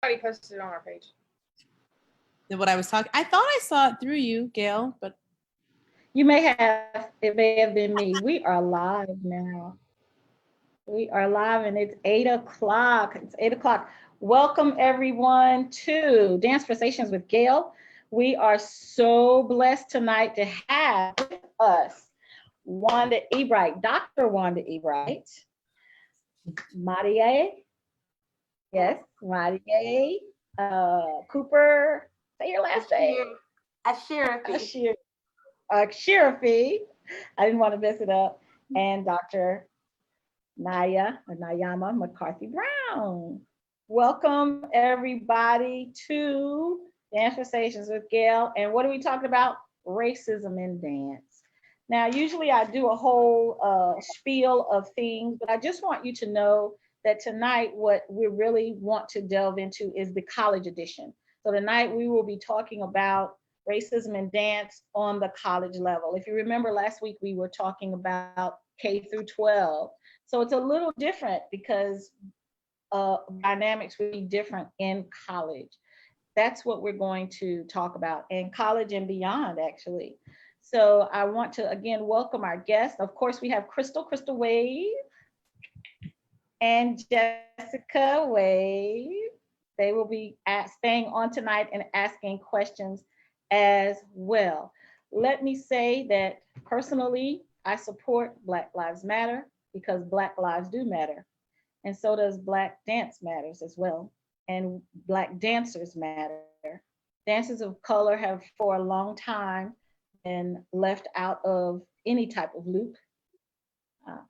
already posted it on our page. What I was talking, I thought I saw it through you, Gail, but you may have, it may have been me. We are live now. We are live and it's 8 o'clock. It's 8 o'clock. Welcome everyone to Dance Conversations with Gail. We are so blessed tonight to have with us Wanda Ebright, Dr. Wanda Ebright, Madia, yes, Madia, Cooper, say your last name. Ashirifi. Ashirifi. I didn't want to mess it up. And Dr. Nyama McCarthy-Brown. Welcome everybody to Dance Conversations with Gail. And what are we talking about? Racism in dance. Now, usually I do a whole spiel of things, but I just want you to know that tonight what we really want to delve into is the college edition. So tonight we will be talking about racism in dance on the college level. If you remember last week, we were talking about K through 12. So it's a little different because dynamics will be different in college. That's what we're going to talk about in college and beyond, actually. So I want to again welcome our guests. Of course, we have Crystal Wave and Jessica Wave. They will be staying on tonight and asking questions as well. Let me say that personally, I support Black Lives Matter because Black lives do matter. And so does Black dance matters as well. And Black dancers matter. Dancers of color have for a long time been left out of any type of loop.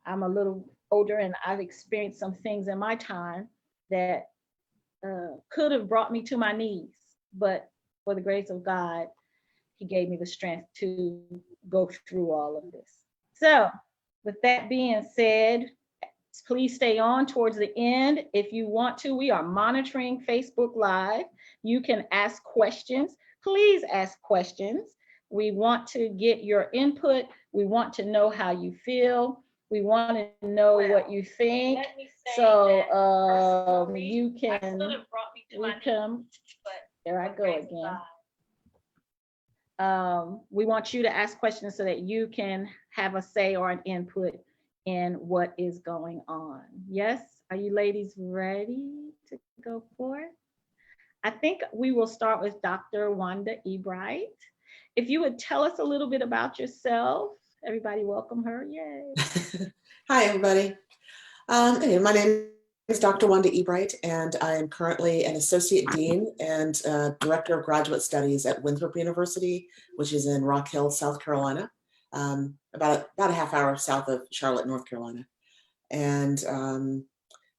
I'm a little older and I've experienced some things in my time that could have brought me to my knees, but for the grace of God, He gave me the strength to go through all of this. So with that being said, please stay on towards the end. If you want to, we are monitoring Facebook Live. You can ask questions. Please ask questions. We want to get your input. We want to know how you feel. We want to know what you think. So you can, there I go again. We want you to ask questions so that you can have a say or an input in what is going on. Yes, are you ladies ready to go for it? I think we will start with Dr. Wanda Ebright. If you would tell us a little bit about yourself. Everybody welcome her, yay. Hi, everybody. Anyway, my name is Dr. Wanda Ebright, and I am currently an Associate Dean and Director of Graduate Studies at Winthrop University, which is in Rock Hill, South Carolina, about a half hour south of Charlotte, North Carolina. And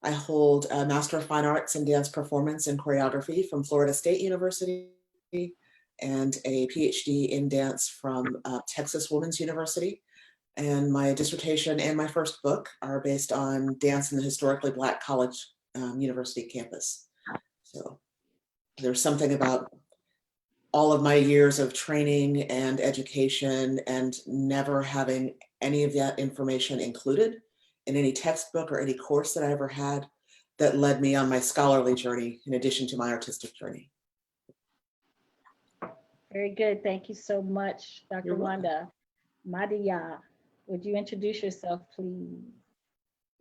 I hold a Master of Fine Arts in Dance Performance and Choreography from Florida State University and a PhD in dance from Texas Women's University. And my dissertation and my first book are based on dance in the historically Black college university campus. So there's something about all of my years of training and education and never having any of that information included in any textbook or any course that I ever had that led me on my scholarly journey in addition to my artistic journey. Very good. Thank you so much, Dr. Wanda. Madia, would you introduce yourself, please?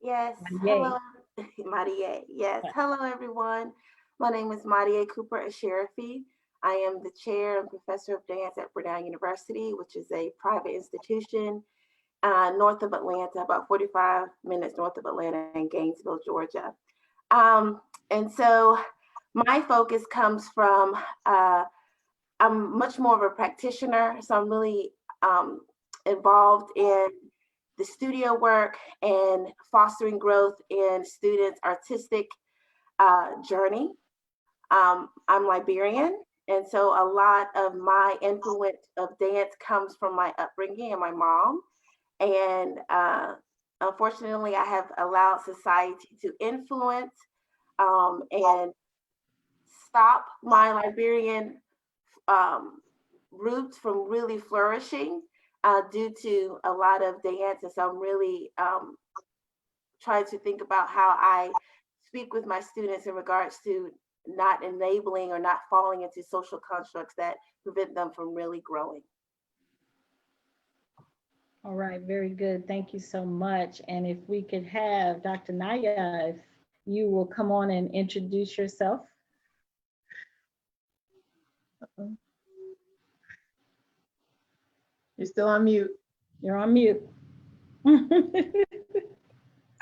Yes. Hello, Madia. Yes. Hello, everyone. My name is Madia Cooper-Ashirifi. I am the chair and professor of dance at Brown University, which is a private institution north of Atlanta, about 45 minutes north of Atlanta in Gainesville, Georgia. And so my focus comes from, I'm much more of a practitioner, so I'm really involved in the studio work and fostering growth in students' artistic journey. I'm Liberian, and so a lot of my influence of dance comes from my upbringing and my mom. And unfortunately, I have allowed society to influence and stop my Liberian roots from really flourishing due to a lot of dance. And so I'm really trying to think about how I speak with my students in regards to not enabling or not falling into social constructs that prevent them from really growing. All right, very good. Thank you so much. And if we could have Dr. Naya, if you will come on and introduce yourself. You're still on mute. You're on mute.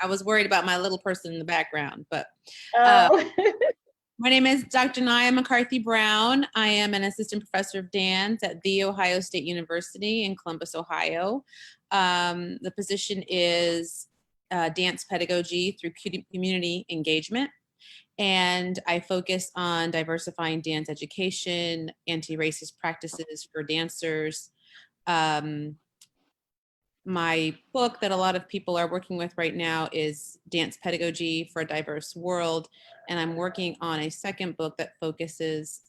I was worried about my little person in the background, but Oh. my name is Dr. Nyama McCarthy-Brown. I am an assistant professor of dance at The Ohio State University in Columbus, Ohio. The position is dance pedagogy through community engagement. And I focus on diversifying dance education, anti-racist practices for dancers. My book that a lot of people are working with right now is Dance Pedagogy for a Diverse World. And I'm working on a second book that focuses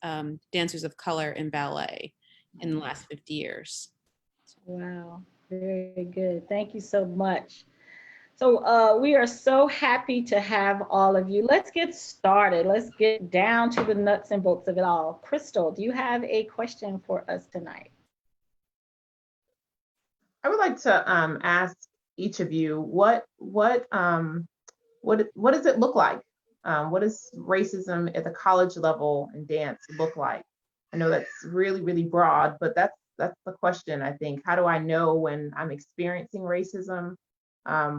dancers of color in ballet in the last 50 years. Wow, very good. Thank you so much. So we are so happy to have all of you. Let's get started. Let's get down to the nuts and bolts of it all. Crystal, do you have a question for us tonight? I would like to ask each of you what does it look like? What does racism at the college level in dance look like? I know that's really, really broad, but that's the question, I think. How do I know when I'm experiencing racism?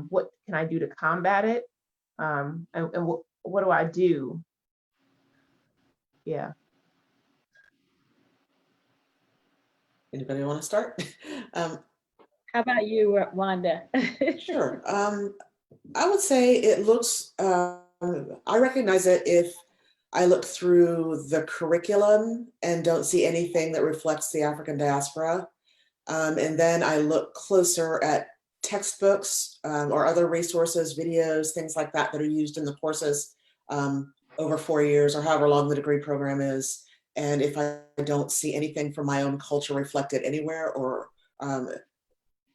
What can I do to combat it? And what do I do? Yeah. Anybody want to start? How about you, Wanda? Sure. I would say it looks, I recognize it if I look through the curriculum and don't see anything that reflects the African diaspora. And then I look closer at textbooks or other resources, videos, things like that that are used in the courses over 4 years or however long the degree program is. And if I don't see anything from my own culture reflected anywhere, or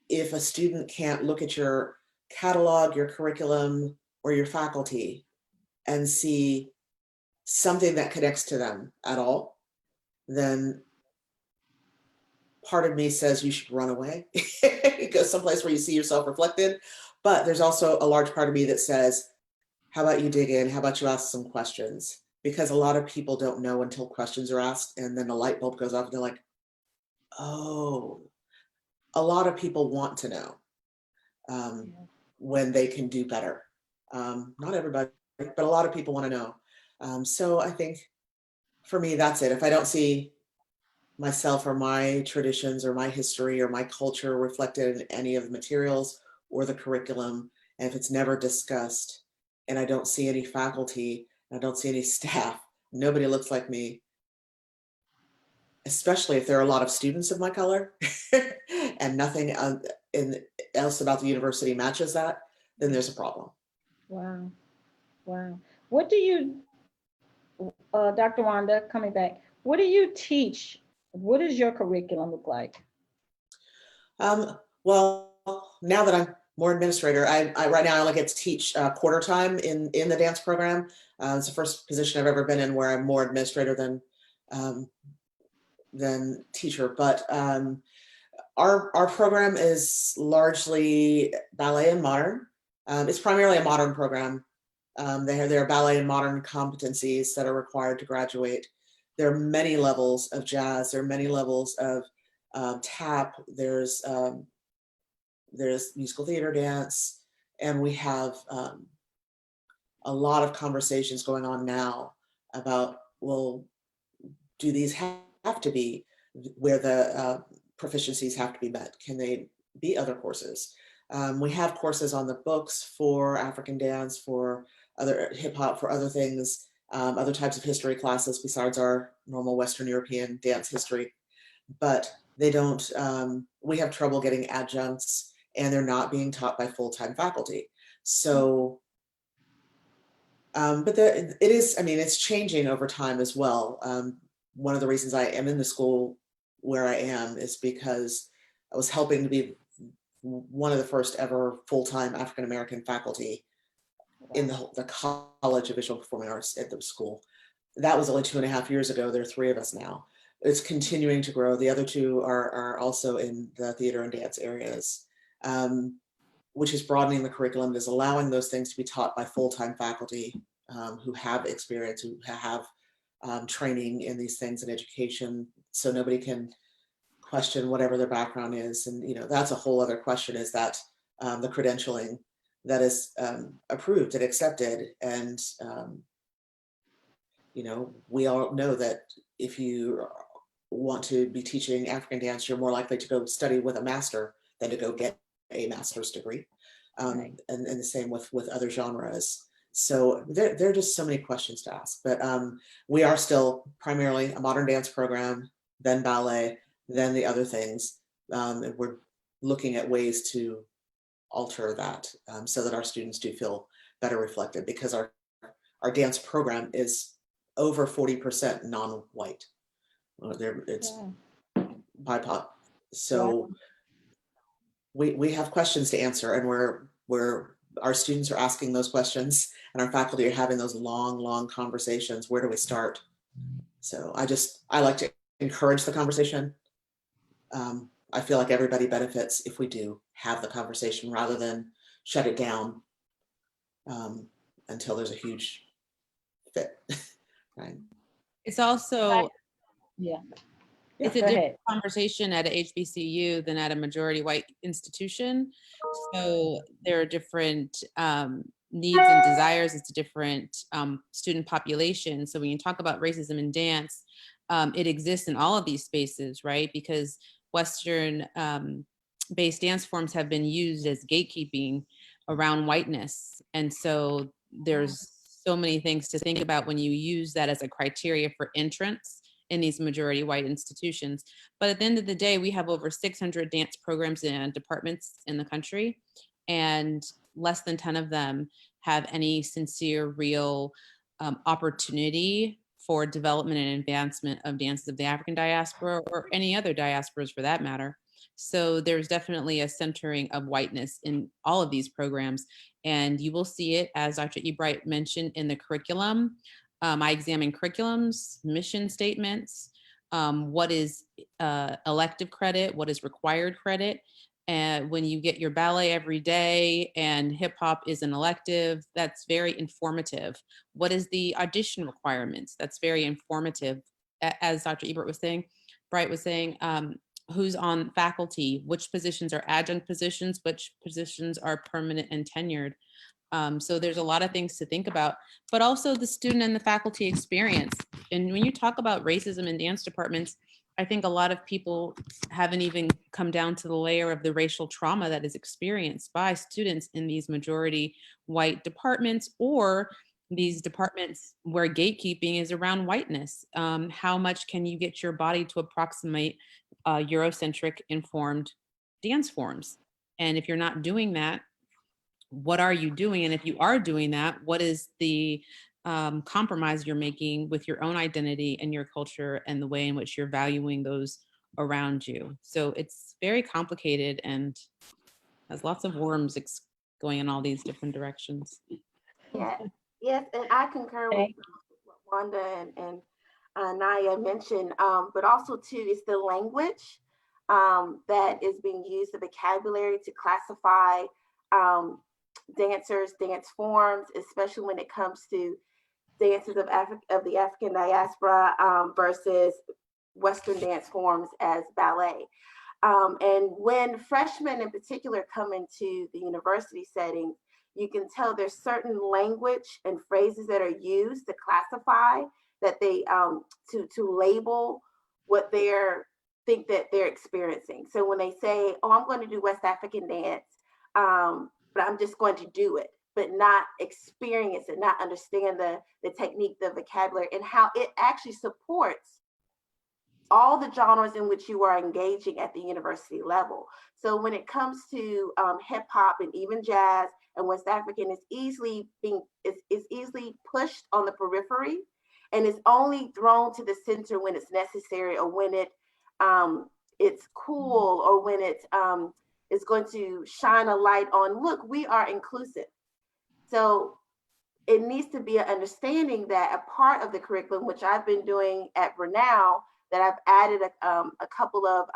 if a student can't look at your catalog, your curriculum, or your faculty and see something that connects to them at all, then part of me says you should run away. Go someplace where you see yourself reflected. But there's also a large part of me that says, how about you dig in? How about you ask some questions? Because a lot of people don't know until questions are asked, and then the light bulb goes off and they're like, oh, a lot of people want to know when they can do better. Not everybody, but a lot of people want to know. So I think for me, that's it. If I don't see myself or my traditions or my history or my culture reflected in any of the materials or the curriculum, and if it's never discussed, and I don't see any faculty, and I don't see any staff, nobody looks like me, especially if there are a lot of students of my color and nothing else about the university matches that, then there's a problem. Wow. Wow. What do you, Dr. Wanda, coming back, what do you teach? What does your curriculum look like? Well, now that I'm more administrator, I right now I only get to teach quarter time in the dance program. It's the first position I've ever been in where I'm more administrator than teacher. But our program is largely ballet and modern. It's primarily a modern program. There are ballet and modern competencies that are required to graduate. There are many levels of jazz. There are many levels of tap. There's musical theater dance, and we have a lot of conversations going on now about, well, do these have to be where the proficiencies have to be met? Can they be other courses? We have courses on the books for African dance, for other hip hop, for other things, other types of history classes besides our normal Western European dance history. But they don't, we have trouble getting adjuncts, and they're not being taught by full-time faculty. So, but it is, I mean, it's changing over time as well. One of the reasons I am in the school where I am is because I was helping to be one of the first ever full-time African-American faculty in the College of Visual Performing Arts at the school. that was only 2.5 years ago. There are 3 of us now. It's continuing to grow. The other 2 are also in the theater and dance areas, which is broadening the curriculum, is allowing those things to be taught by full-time faculty who have experience, who have training in these things in education, so nobody can question whatever their background is. And that's a whole other question, is that the credentialing that is approved and accepted. And we all know that if you want to be teaching African dance, you're more likely to go study with a master than to go get a master's degree. Right. And the same with other genres. So there are just so many questions to ask. But we are still primarily a modern dance program, then ballet, then the other things. And we're looking at ways to alter that so that our students do feel better reflected, because our dance program is over 40% non-white. It's BIPOC. So we have questions to answer, and our students are asking those questions, and our faculty are having those long conversations. Where do we start? So I like to encourage the conversation. I feel like everybody benefits if we do have the conversation rather than shut it down until there's a huge fit. Right. It's also, Yeah. it's a Go different ahead. conversation at a HBCU than at a majority white institution. So there are different needs and desires. It's a different student population. So when you talk about racism in dance, it exists in all of these spaces, right? Because Western based dance forms have been used as gatekeeping around whiteness. And so there's so many things to think about when you use that as a criteria for entrance in these majority white institutions. But at the end of the day, we have over 600 dance programs and departments in the country, and less than 10 of them have any sincere, real opportunity for development and advancement of dances of the African diaspora, or any other diasporas for that matter. So there's definitely a centering of whiteness in all of these programs. And you will see it, as Dr. Ebright mentioned, in the curriculum. I examine curriculums, mission statements, what is elective credit, what is required credit. And when you get your ballet every day and hip hop is an elective, that's very informative. What is the audition requirements? That's very informative. As Dr. Ebright was saying, who's on faculty, which positions are adjunct positions, which positions are permanent and tenured. So there's a lot of things to think about, but also the student and the faculty experience. And when you talk about racism in dance departments, I think a lot of people haven't even come down to the layer of the racial trauma that is experienced by students in these majority white departments, or these departments where gatekeeping is around whiteness. How much can you get your body to approximate Eurocentric informed dance forms? And if you're not doing that, what are you doing? And if you are doing that, what is the compromise you're making with your own identity and your culture and the way in which you're valuing those around you? So it's very complicated and has lots of worms going in all these different directions. Yeah. Yes, and I concur with what Wanda and Naya mentioned, but also too is the language that is being used, the vocabulary to classify dancers, dance forms, especially when it comes to dances of the African diaspora versus Western dance forms as ballet. And when freshmen in particular come into the university setting, you can tell there's certain language and phrases that are used to classify, that they to label what they're think that they're experiencing. So when they say, "Oh, I'm going to do West African dance," but I'm just going to do it, but not experience it, not understand the technique, the vocabulary, and how it actually supports all the genres in which you are engaging at the university level. So when it comes to hip hop and even jazz and West African, is easily pushed on the periphery, and is only thrown to the center when it's necessary, or when it's cool, or when it's going to shine a light on, look, we are inclusive. So it needs to be an understanding that a part of the curriculum, which I've been doing at Brunel, that I've added a couple of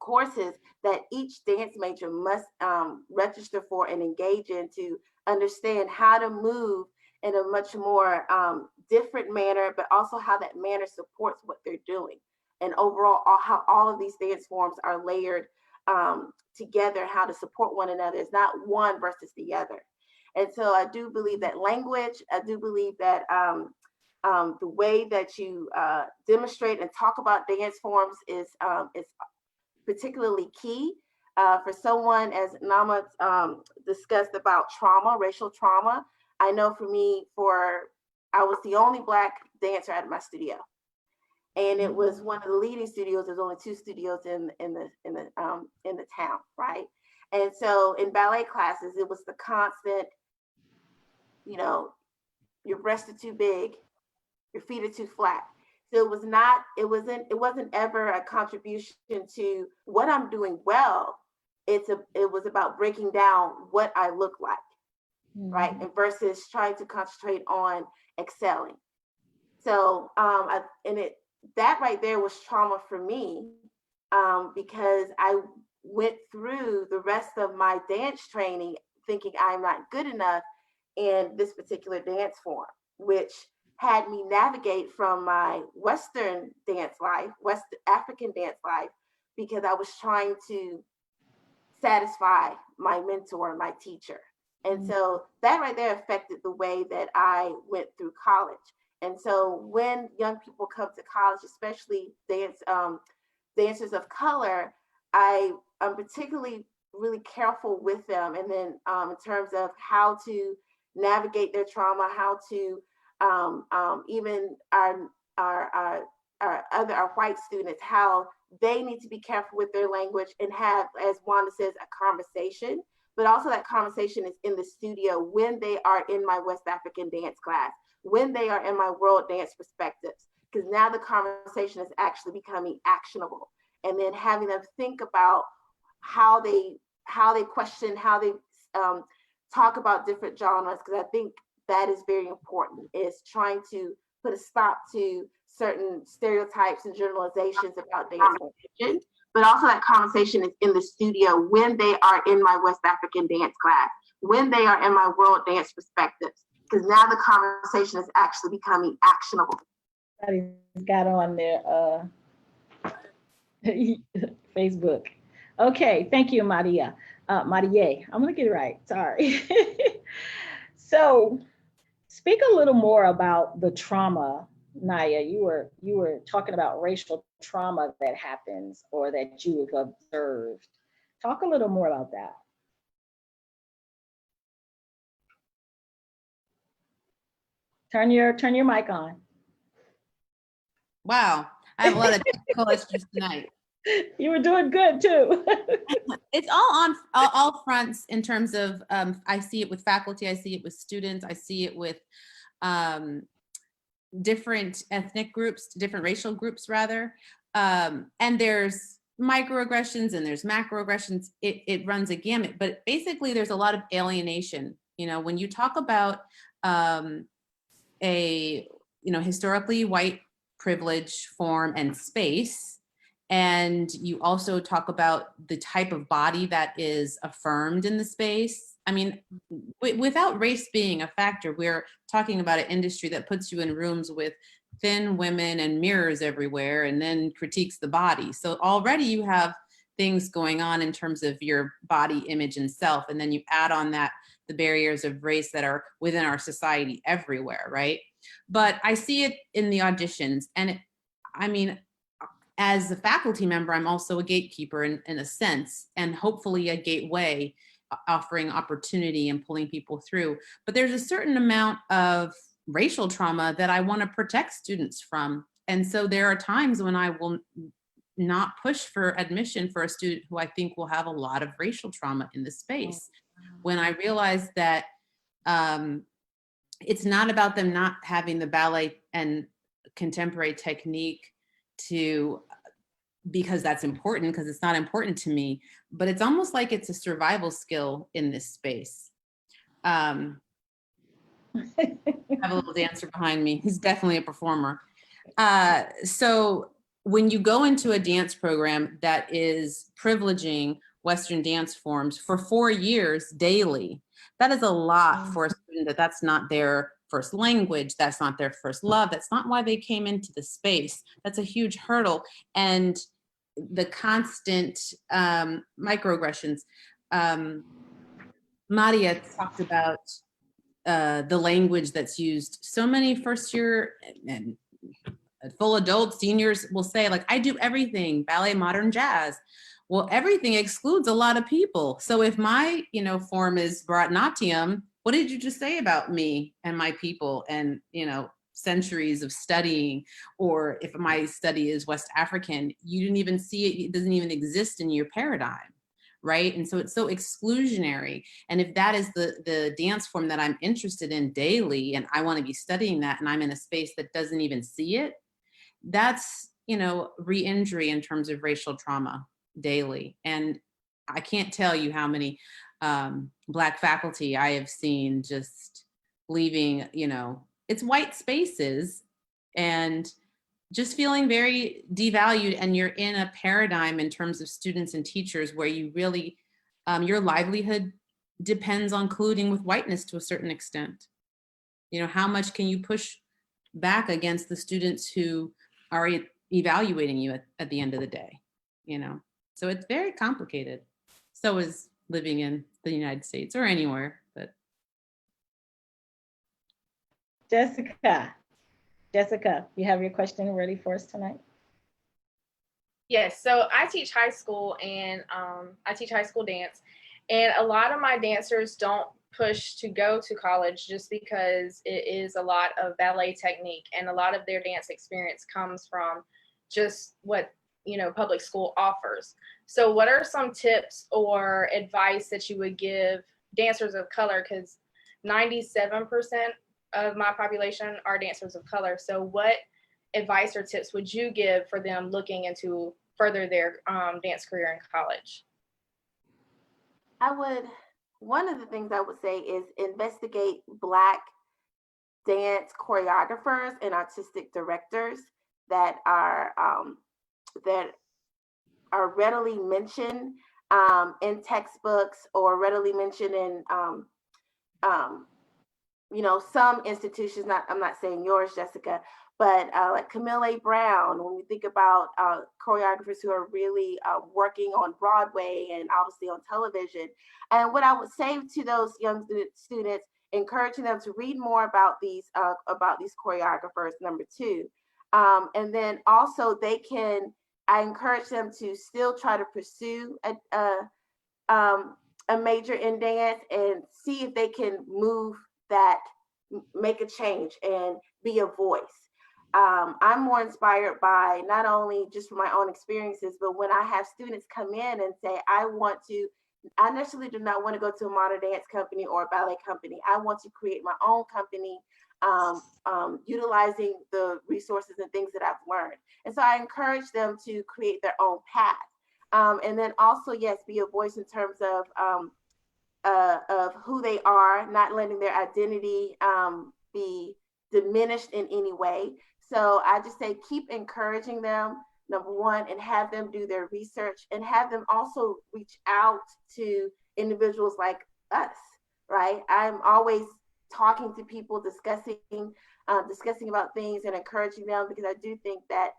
courses that each dance major must register for and engage in to understand how to move in a much more different manner, but also how that manner supports what they're doing. And overall, how all of these dance forms are layered together, how to support one another. It's not one versus the other. And so I do believe that language, I do believe that the way that you demonstrate and talk about dance forms is particularly key for someone, as Nyama discussed about trauma, racial trauma. I know for me, I was the only Black dancer at my studio, and it was one of the leading studios. There's only 2 studios in the town, right? And so in ballet classes, it was the constant, you know, your breasts are too big, your feet are too flat. So it wasn't ever a contribution to what I'm doing well. It was about breaking down what I look like, right? And versus trying to concentrate on excelling. So that right there was trauma for me, because I went through the rest of my dance training thinking I'm not good enough in this particular dance form, which had me navigate from my Western dance life, West African dance life, because I was trying to satisfy my mentor, my teacher. And so that right there affected the way that I went through college. And so when young people come to college, especially dancers of color, I'm particularly really careful with them. And then in terms of how to navigate their trauma, how to even our white students, how they need to be careful with their language and have, as Wanda says, a conversation, but also that conversation is in the studio when they are in my West African dance class, when they are in my world dance perspectives, because now the conversation is actually becoming actionable. And then having them think about how they question, how they talk about different genres, because I think that is very important, is trying to put a stop to certain stereotypes and generalizations about dance formation. But also that conversation is in the studio when they are in my West African dance class, when they are in my world dance perspectives, because now the conversation is actually becoming actionable. Got on their Facebook. Okay, thank you, Madia. Madia, I'm gonna get it right, sorry. So speak a little more about the trauma, Naya. You were talking about racial trauma that happens or that you have observed. Talk a little more about that. Turn your mic on. Wow, I have a lot of technical issues tonight. You were doing good too. It's all on all fronts in terms of, I see it with faculty, I see it with students, I see it with different ethnic groups, different racial groups rather. And there's microaggressions and there's macroaggressions. It runs a gamut, but basically there's a lot of alienation. You know, when you talk about a historically white privilege form and space, and you also talk about the type of body that is affirmed in the space. I mean, without race being a factor, we're talking about an industry that puts you in rooms with thin women and mirrors everywhere and then critiques the body. So already you have things going on in terms of your body image and self. And then you add on that the barriers of race that are within our society everywhere, right? But I see it in the auditions. And I mean, as a faculty member, I'm also a gatekeeper in a sense, and hopefully a gateway, offering opportunity and pulling people through. But there's a certain amount of racial trauma that I want to protect students from. And so there are times when I will not push for admission for a student who I think will have a lot of racial trauma in the space. When I realize that it's not about them not having the ballet and contemporary technique because that's important, because it's not important to me, but it's almost like it's a survival skill in this space. I have a little dancer behind me. He's definitely a performer. So when you go into a dance program that is privileging Western dance forms for 4 years daily, that is a lot for a student that's not their first language, that's not their first love, that's not why they came into the space. That's a huge hurdle. And the constant microaggressions. Madia talked about the language that's used. So many first year and full adults, seniors will say, like, I do everything, ballet, modern, jazz. Well, everything excludes a lot of people. So if my, form is Bharatanatyam, what did you just say about me and my people and, centuries of studying? Or if my study is West African, you didn't even see it. It doesn't even exist in your paradigm. Right. And so it's so exclusionary. And if that is the dance form that I'm interested in daily, and I want to be studying that, and I'm in a space that doesn't even see it, that's, re-injury in terms of racial trauma daily. And I can't tell you how many Black faculty I have seen just leaving, it's white spaces and just feeling very devalued. And you're in a paradigm in terms of students and teachers where you really, your livelihood depends on colluding with whiteness to a certain extent. How much can you push back against the students who are evaluating you at the end of the day, So it's very complicated. So is living in the United States or anywhere, but. Jessica, you have your question ready for us tonight? Yes, so I teach high school and I teach high school dance, and a lot of my dancers don't push to go to college just because it is a lot of ballet technique, and a lot of their dance experience comes from just what public school offers. So what are some tips or advice that you would give dancers of color, because 97% of my population are dancers of color? So what advice or tips would you give for them looking into further their dance career in college? One of the things I would say is investigate Black dance choreographers and artistic directors that are readily mentioned in textbooks, or readily mentioned in some institutions. I'm not saying yours, Jessica, but like Camille Brown. When we think about choreographers who are really working on Broadway and obviously on television. And what I would say to those young students, encouraging them to read more about these choreographers, number two. And then also I encourage them to still try to pursue a major in dance and see if they can make a change and be a voice. I'm more inspired by not only just from my own experiences, but when I have students come in and say, I necessarily do not want to go to a modern dance company or a ballet company. I want to create my own company, utilizing the resources and things that I've learned. And so I encourage them to create their own path. And then also, yes, be a voice in terms of who they are, not letting their identity be diminished in any way. So I just say, keep encouraging them, number one, and have them do their research, and have them also reach out to individuals like us, right? I'm always talking to people, discussing about things and encouraging them, because I do think that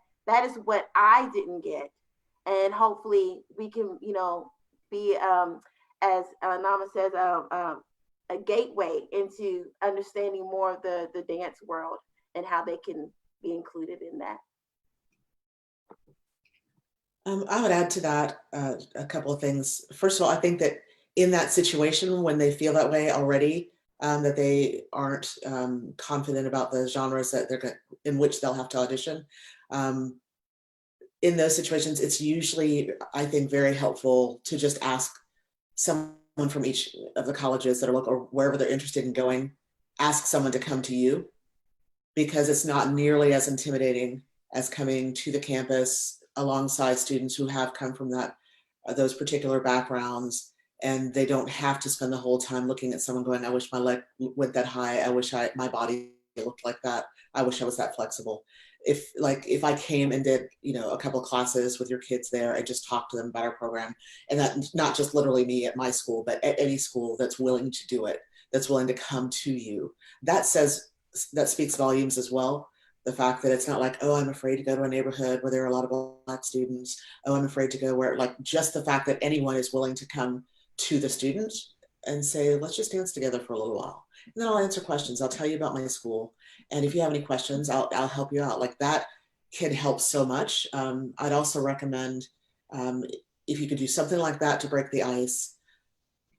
is what I didn't get. And hopefully we can, be, as Nyama says, a gateway into understanding more of the dance world and how they can be included in that. I would add to that a couple of things. First of all, I think that in that situation, when they feel that way already, that they aren't confident about the genres that in which they'll have to audition. In those situations, it's usually, I think, very helpful to just ask someone from each of the colleges that are local, or wherever they're interested in going, ask someone to come to you, because it's not nearly as intimidating as coming to the campus alongside students who have come from those particular backgrounds and they don't have to spend the whole time looking at someone going, I wish my leg went that high. I wish my body looked like that. I wish I was that flexible. If I came and did, a couple of classes with your kids there and just talked to them about our program, and that not just literally me at my school, but at any school that's willing to do it, that's willing to come to you, that speaks volumes as well. The fact that it's not like, oh, I'm afraid to go to a neighborhood where there are a lot of Black students. Oh, I'm afraid to go where, like, just the fact that anyone is willing to come to the student and say, let's just dance together for a little while. And then I'll answer questions. I'll tell you about my school. And if you have any questions, I'll help you out. Like, that can help so much. I'd also recommend if you could do something like that to break the ice,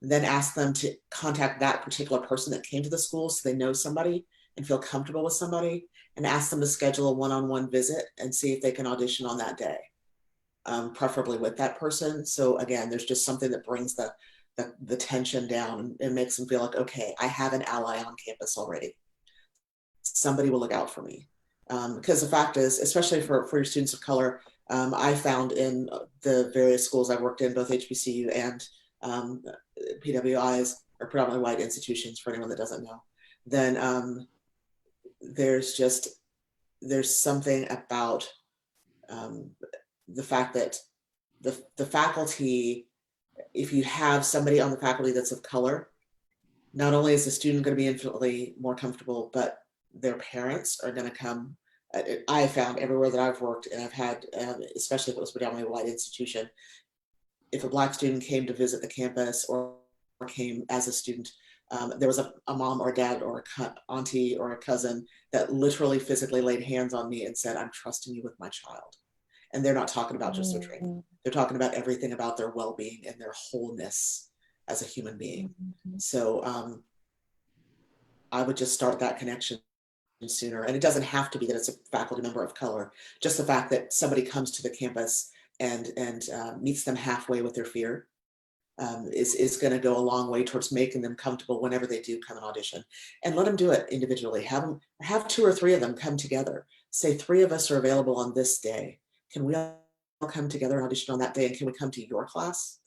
then ask them to contact that particular person that came to the school so they know somebody and feel comfortable with somebody, and ask them to schedule a one-on-one visit and see if they can audition on that day, preferably with that person. So again, there's just something that brings the tension down and makes them feel like, okay, I have an ally on campus already. Somebody will look out for me. Because the fact is, especially for your students of color, I found in the various schools I've worked in, both HBCU and PWIs, or predominantly white institutions, for anyone that doesn't know, then there's something about the fact that the faculty, if you have somebody on the faculty that's of color, not only is the student going to be infinitely more comfortable, but their parents are going to come. I found everywhere that I've worked, and I've had, especially if it was predominantly a white institution, if a Black student came to visit the campus or came as a student, there was a mom or a dad or a auntie or a cousin that literally physically laid hands on me and said, I'm trusting you with my child. And they're not talking about just their training. They're talking about everything about their well-being and their wholeness as a human being. So I would just start that connection sooner. And it doesn't have to be that it's a faculty member of color. Just the fact that somebody comes to the campus and meets them halfway with their fear is going to go a long way towards making them comfortable whenever they do come and audition. And let them do it individually. Have 2 or 3 of them come together. Say 3 of us are available on this day. Can we all come together and audition on that day? And can we come to your class?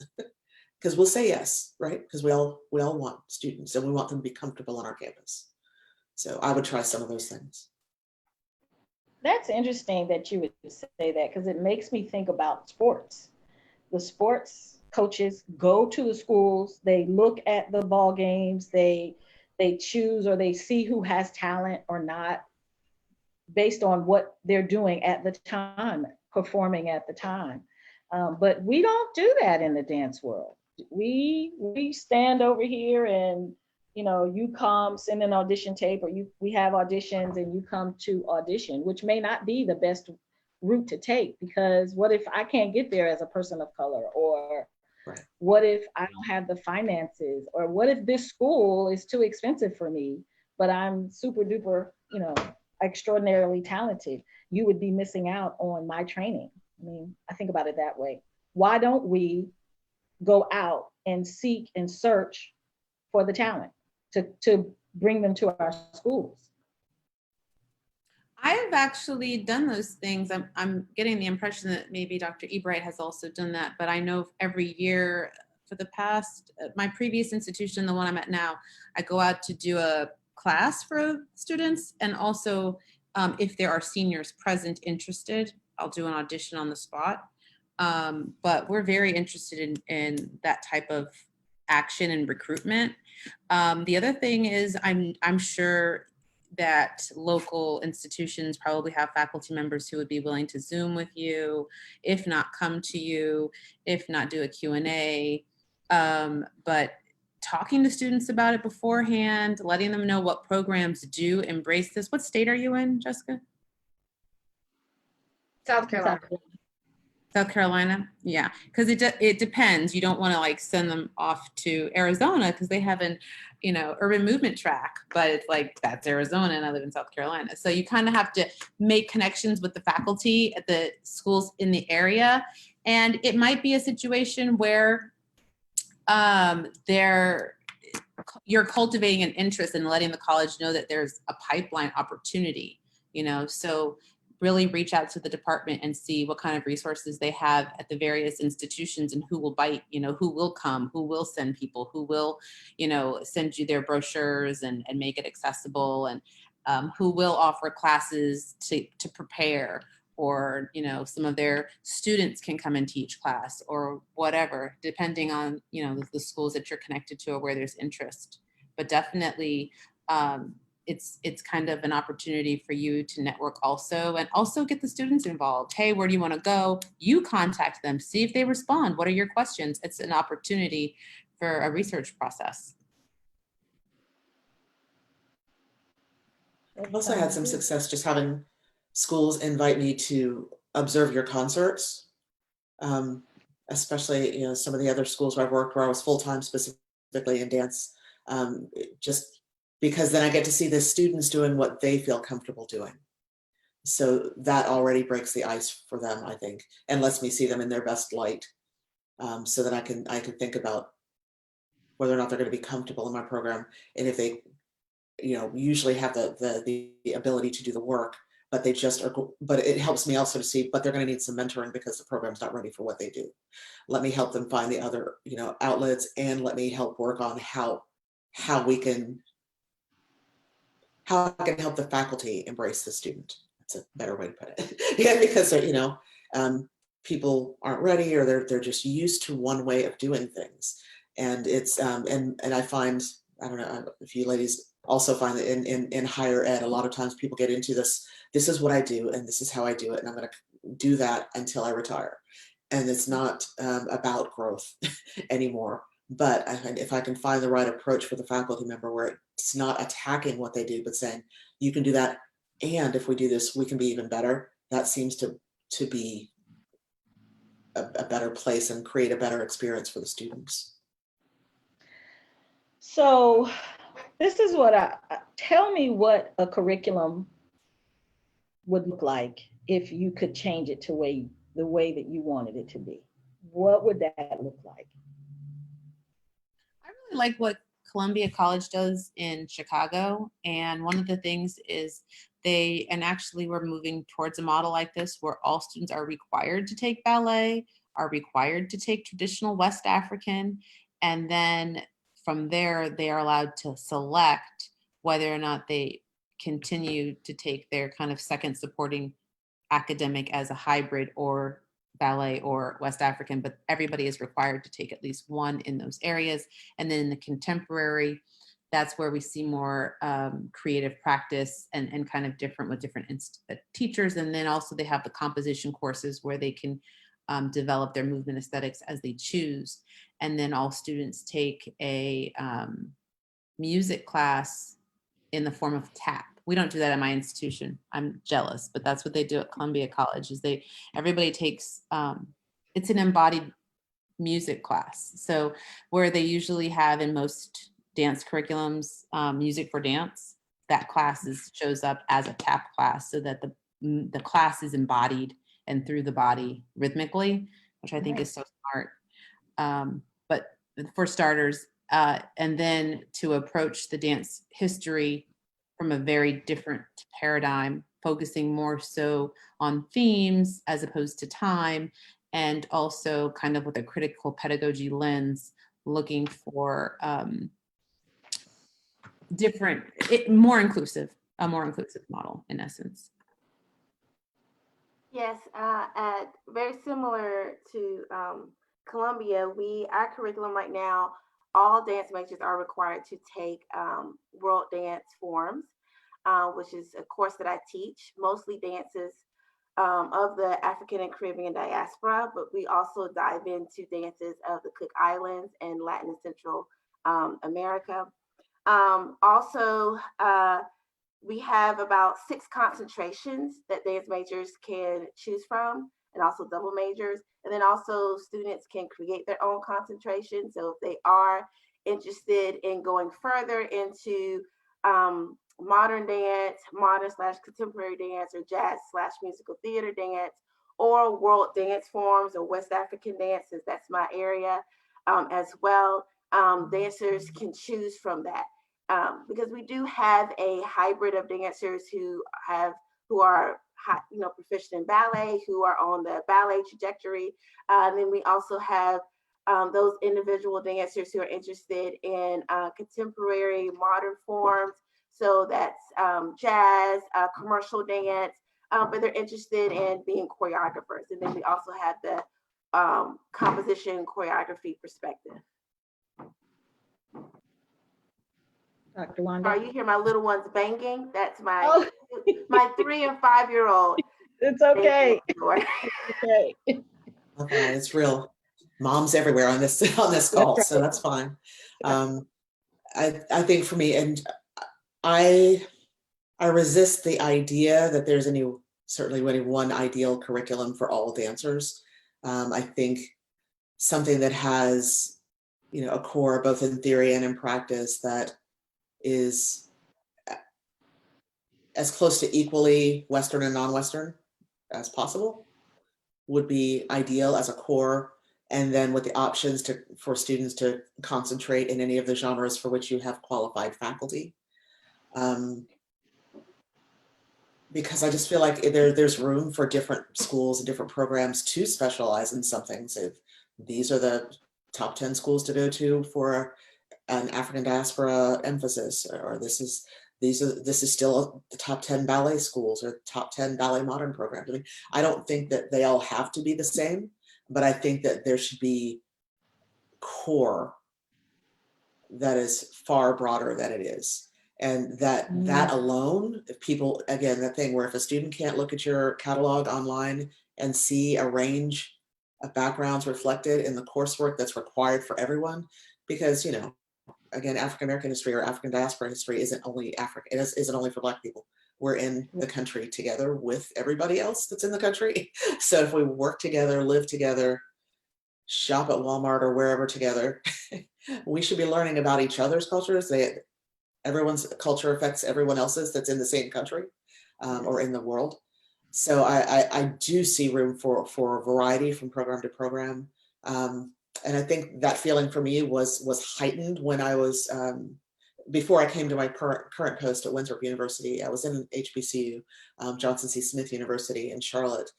Because we'll say yes, right? Because we all want students and we want them to be comfortable on our campus. So I would try some of those things. That's interesting that you would say that, because it makes me think about sports. The sports coaches go to the schools, they look at the ball games, they choose or they see who has talent or not based on what they're doing at the time, performing at the time. But we don't do that in the dance world. We stand over here and, you come, send an audition tape, or we have auditions and you come to audition, which may not be the best route to take, because what if I can't get there as a person of color, or right. What if I don't have the finances, or what if this school is too expensive for me, but I'm super duper, extraordinarily talented? You would be missing out on my training. I mean, I think about it that way. Why don't we go out and seek and search for the talent to bring them to our schools? I have actually done those things. I'm getting the impression that maybe Dr. Ebright has also done that, but I know every year for the past, my previous institution, the one I'm at now, I go out to do a class for students, and also if there are seniors present interested, I'll do an audition on the spot. But we're very interested in that type of action and recruitment. The other thing is I'm sure that local institutions probably have faculty members who would be willing to Zoom with you, if not come to you, if not do a Q&A. But talking to students about it beforehand, letting them know what programs do embrace this. What state are you in, Jessica? South Carolina. South Carolina, yeah, because it depends. You don't want to send them off to Arizona because they have an, urban movement track, but it's that's Arizona and I live in South Carolina. So you kind of have to make connections with the faculty at the schools in the area, and it might be a situation where you're cultivating an interest in letting the college know that there's a pipeline opportunity, so really reach out to the department and see what kind of resources they have at the various institutions and who will bite, who will come, who will send people, who will, send you their brochures and make it accessible, and who will offer classes to prepare, or, some of their students can come and teach class or whatever, depending on, the schools that you're connected to or where there's interest. But definitely, it's kind of an opportunity for you to network also, and also get the students involved. Hey, where do you want to go? You contact them, see if they respond. What are your questions? It's an opportunity for a research process. I've also had some success just having schools invite me to observe your concerts, especially, some of the other schools where I've worked where I was full-time specifically in dance, just because then I get to see the students doing what they feel comfortable doing. So that already breaks the ice for them, I think, and lets me see them in their best light, so that I can think about whether or not they're going to be comfortable in my program, and if they, usually have the ability to do the work, but they just are. But it helps me also to see, but they're going to need some mentoring because the program's not ready for what they do. Let me help them find the other, outlets, and let me help work on how I can help the faculty embrace the student. That's a better way to put it. Yeah, because they're, people aren't ready, or they're just used to one way of doing things. And it's and I find, I don't know if you ladies also find that in higher ed, a lot of times people get into this is what I do and this is how I do it, and I'm going to do that until I retire. And it's not about growth anymore. But I find if I can find the right approach for the faculty member where it's not attacking what they do, but saying, you can do that, and if we do this, we can be even better, that seems to be a better place and create a better experience for the students. So this is what tell me what a curriculum would look like if you could change it to the way that you wanted it to be. What would that look like? I really like what Columbia College does in Chicago. And one of the things is and actually we're moving towards a model like this where all students are required to take ballet, are required to take traditional West African, and then from there, they are allowed to select whether or not they continue to take their kind of second supporting academic as a hybrid or ballet or West African, but everybody is required to take at least one in those areas. And then in the contemporary, that's where we see more creative practice and kind of different with different teachers. And then also they have the composition courses where they can develop their movement aesthetics as they choose. And then all students take a music class in the form of tap. We don't do that at my institution. I'm jealous, but that's what they do at Columbia College. Is everybody takes it's an embodied music class. So where they usually have in most dance curriculums music for dance, that class shows up as a tap class, so that the class is embodied and through the body rhythmically, which I think is so smart. But for starters, and then to approach the dance history from a very different paradigm, focusing more so on themes as opposed to time, and also kind of with a critical pedagogy lens, looking for a more inclusive model in essence. Yes, very similar to Columbia, our curriculum right now, all dance majors are required to take world dance forms, which is a course that I teach, mostly dances of the African and Caribbean diaspora, but we also dive into dances of the Cook Islands and Latin and Central America. Also, we have about 6 concentrations that dance majors can choose from, and also double majors. And then also students can create their own concentration. So if they are interested in going further into modern dance, modern/contemporary dance, or jazz/musical theater dance, or world dance forms or West African dances, that's my area as well. Dancers can choose from that. Because we do have a hybrid of dancers who are proficient in ballet, who are on the ballet trajectory. Then we also have those individual dancers who are interested in contemporary modern forms. So that's jazz, commercial dance, but they're interested in being choreographers. And then we also have the composition choreography perspective. Dr. Wanda. Are you hear my little ones banging? That's my my 3 and 5-year-old. It's okay. Okay, it's real. Moms everywhere on this call, right. So that's fine. I think for me, and I resist the idea that there's certainly any one ideal curriculum for all dancers. I think something that has, a core both in theory and in practice that is as close to equally Western and non-Western as possible would be ideal as a core, and then with the options for students to concentrate in any of the genres for which you have qualified faculty. Because I just feel like there's room for different schools and different programs to specialize in something. So these are the top 10 schools to go to for an African diaspora emphasis, or this is still the top 10 ballet schools or top 10 ballet modern programs. I mean, I don't think that they all have to be the same, but I think that there should be core that is far broader than it is. And that alone, if people, again, that thing where if a student can't look at your catalog online and see a range of backgrounds reflected in the coursework that's required for everyone, because, again, African American history or African diaspora history isn't only isn't only for Black people. We're in the country together with everybody else that's in the country. So if we work together, live together, shop at Walmart or wherever together, we should be learning about each other's cultures. Everyone's culture affects everyone else's that's in the same country or in the world. So I do see room for variety from program to program. And I think that feeling for me was heightened when I was, before I came to my current post at Winthrop University. I was in HBCU, Johnson C. Smith University in Charlotte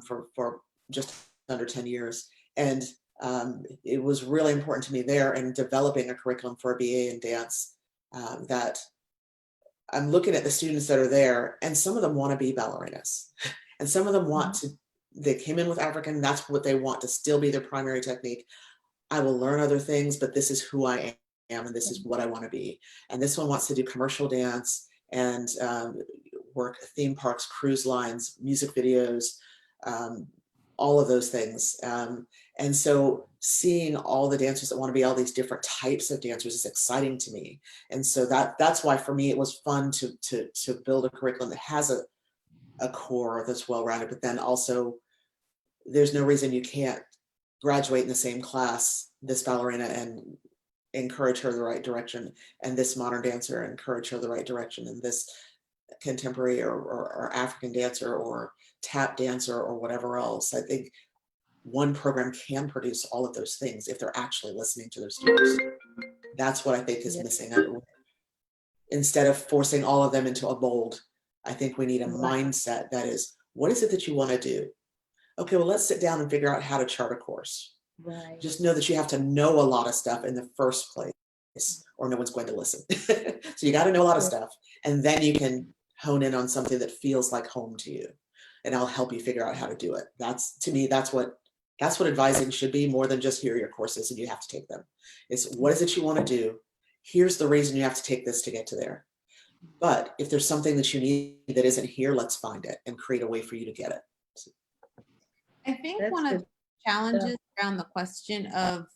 for just under 10 years. And it was really important to me there in developing a curriculum for a BA in dance that I'm looking at the students that are there, and some of them want to be ballerinas, and some of them want to, they came in with African, that's what they want to still be their primary technique. I will learn other things, but this is who I am, and this is what I want to be. And this one wants to do commercial dance and work theme parks, cruise lines, music videos, all of those things. And so seeing all the dancers that want to be all these different types of dancers is exciting to me. And so that's why for me, it was fun to build a curriculum that has a core that's well-rounded, but then also there's no reason you can't graduate in the same class, this ballerina, and encourage her the right direction, and this modern dancer, encourage her the right direction, and this contemporary or African dancer or tap dancer or whatever else. I think one program can produce all of those things if they're actually listening to their students. That's what I think is missing. Instead of forcing all of them into a mold, I think we need a mindset that is, what is it that you want to do? Okay, well, let's sit down and figure out how to chart a course. Right. Just know that you have to know a lot of stuff in the first place, or no one's going to listen. So you got to know a lot of stuff, and then you can hone in on something that feels like home to you, and I'll help you figure out how to do it. That's, to me, that's what advising should be, more than just here are your courses and you have to take them. It's what is it you want to do? Here's the reason you have to take this to get to there. But if there's something that you need that isn't here, let's find it and create a way for you to get it. I think one of the challenges around the question of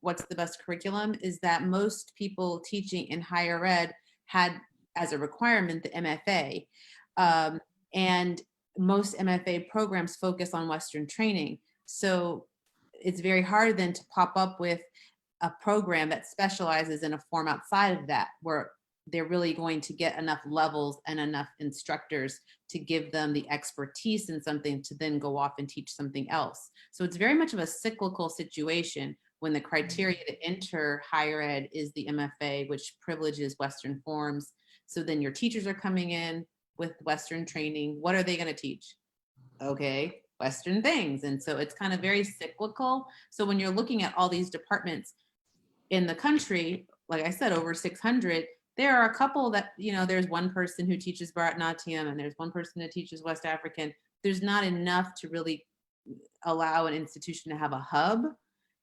what's the best curriculum is that most people teaching in higher ed had as a requirement the MFA. And most MFA programs focus on Western training. So it's very hard then to pop up with a program that specializes in a form outside of that, where they're really going to get enough levels and enough instructors to give them the expertise in something to then go off and teach something else. So it's very much of a cyclical situation when the criteria to enter higher ed is the MFA, which privileges Western forms. So then your teachers are coming in with Western training, what are they going to teach? Okay, Western things. And so it's kind of very cyclical. So when you're looking at all these departments in the country, like I said, over 600, there are a couple that, there's one person who teaches Bharatanatyam and there's one person that teaches West African. There's not enough to really allow an institution to have a hub,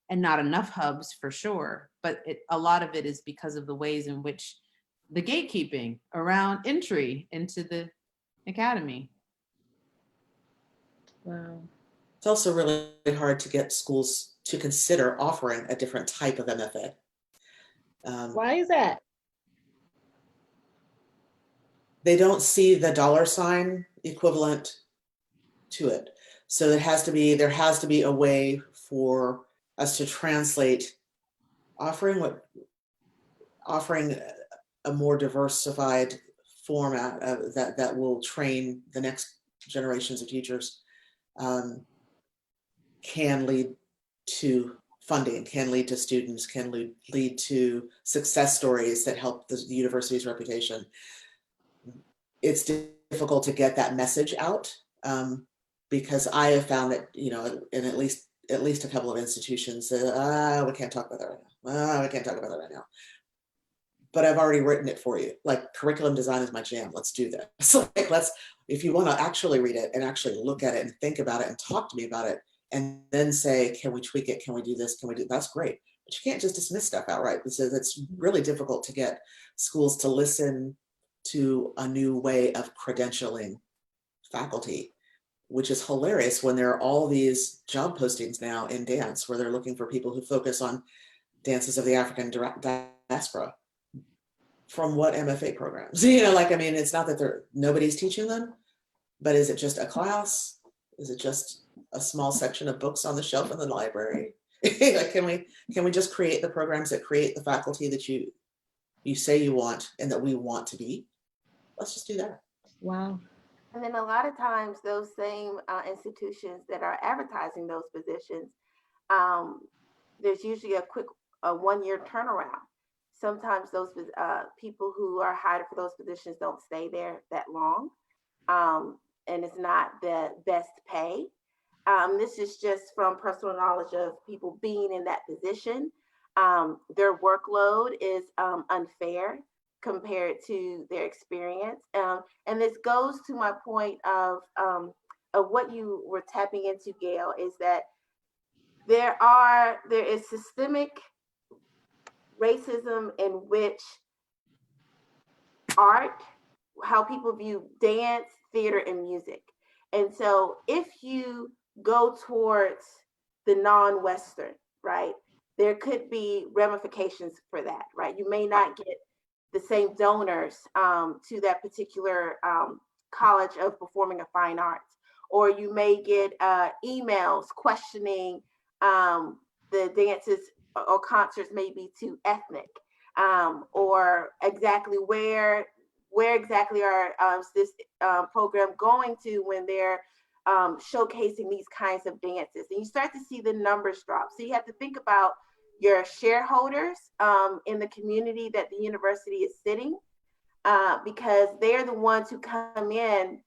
and not enough hubs for sure. But a lot of it is because of the ways in which the gatekeeping around entry into the academy. Wow. It's also really hard to get schools to consider offering a different type of MFA. Why is that? They don't see the dollar sign equivalent to it. So there has to be a way for us to translate offering a more diversified format that will train the next generations of teachers, can lead to funding, can lead to students, can lead to success stories that help the university's reputation. It's difficult to get that message out, because I have found that, in at least a couple of institutions, we can't talk about that right now. We can't talk about that right now. But I've already written it for you. Like, curriculum design is my jam. Let's do this. So if you want to actually read it and actually look at it and think about it and talk to me about it, and then say, can we tweak it? Can we do this? Can we do, that's great. But you can't just dismiss stuff outright. So it's really difficult to get schools to listen to a new way of credentialing faculty, which is hilarious when there are all these job postings now in dance where they're looking for people who focus on dances of the African diaspora. From what MFA programs? It's not that nobody's teaching them, but is it just a class? Is it just a small section of books on the shelf in the library? Can we just create the programs that create the faculty that you say you want and that we want to be? Let's just do that. Wow. And then a lot of times those same institutions that are advertising those positions, there's usually a 1-year turnaround. Sometimes those people who are hired for those positions don't stay there that long, and it's not the best pay. This is just from personal knowledge of people being in that position. Their workload is unfair compared to their experience. And this goes to my point of what you were tapping into, Gail, is that there is systemic racism in which art, how people view dance, theater, and music. And so if you go towards the non-Western, right, there could be ramifications for that, right? You may not get the same donors to that particular college of performing of fine arts, or you may get emails questioning the dances or concerts may be too ethnic, or exactly where exactly are this program going to when they're showcasing these kinds of dances. And you start to see the numbers drop. So you have to think about your shareholders in the community that the university is sitting, because they're the ones who come in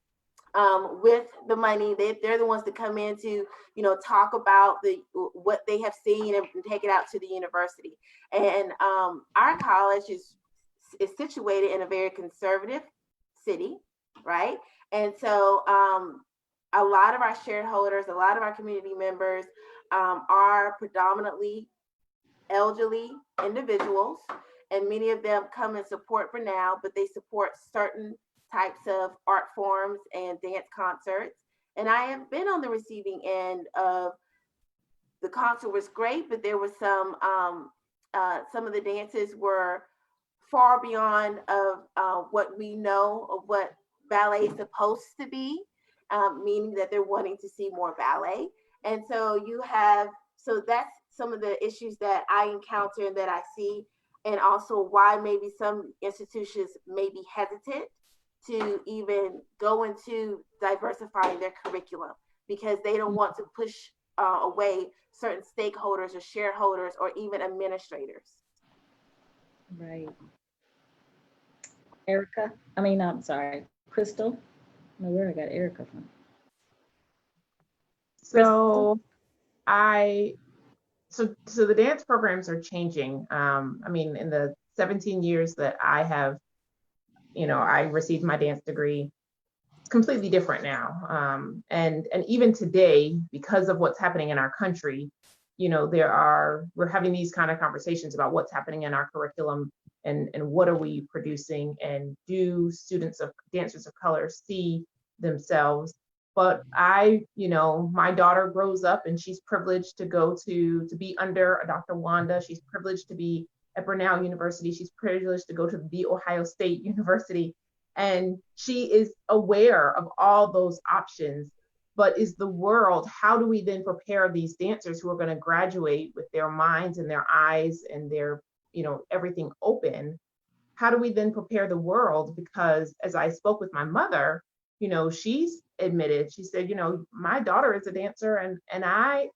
with the money. They're the ones that come in to, talk about what they have seen and take it out to the university. And our college is situated in a very conservative city, right? And so a lot of our shareholders, a lot of our community members are predominantly elderly individuals, and many of them come and support for now, but they support certain types of art forms and dance concerts. And I have been on the receiving end of the concert was great, but there was some of the dances were far beyond of what we know of what ballet is supposed to be, meaning that they're wanting to see more ballet. And so that's some of the issues that I encounter and that I see, and also why maybe some institutions may be hesitant to even go into diversifying their curriculum, because they don't want to push away certain stakeholders or shareholders or even administrators. Right. Erica, I'm sorry, Crystal. I don't know where I got Erica from. So so the dance programs are changing. I mean, in the 17 years that I have, I received my dance degree, it's completely different now. And even today, because of what's happening in our country, we're having these kind of conversations about what's happening in our curriculum and what are we producing, and do students of dancers of color see themselves. But my daughter grows up and she's privileged to go to be under a Dr. Wanda. She's privileged to be at Brown University. She's privileged to go to the Ohio State University. And she is aware of all those options. But is the world, how do we then prepare these dancers who are going to graduate with their minds and their eyes and their, everything open? How do we then prepare the world? Because as I spoke with my mother, she's admitted, she said, my daughter is a dancer and I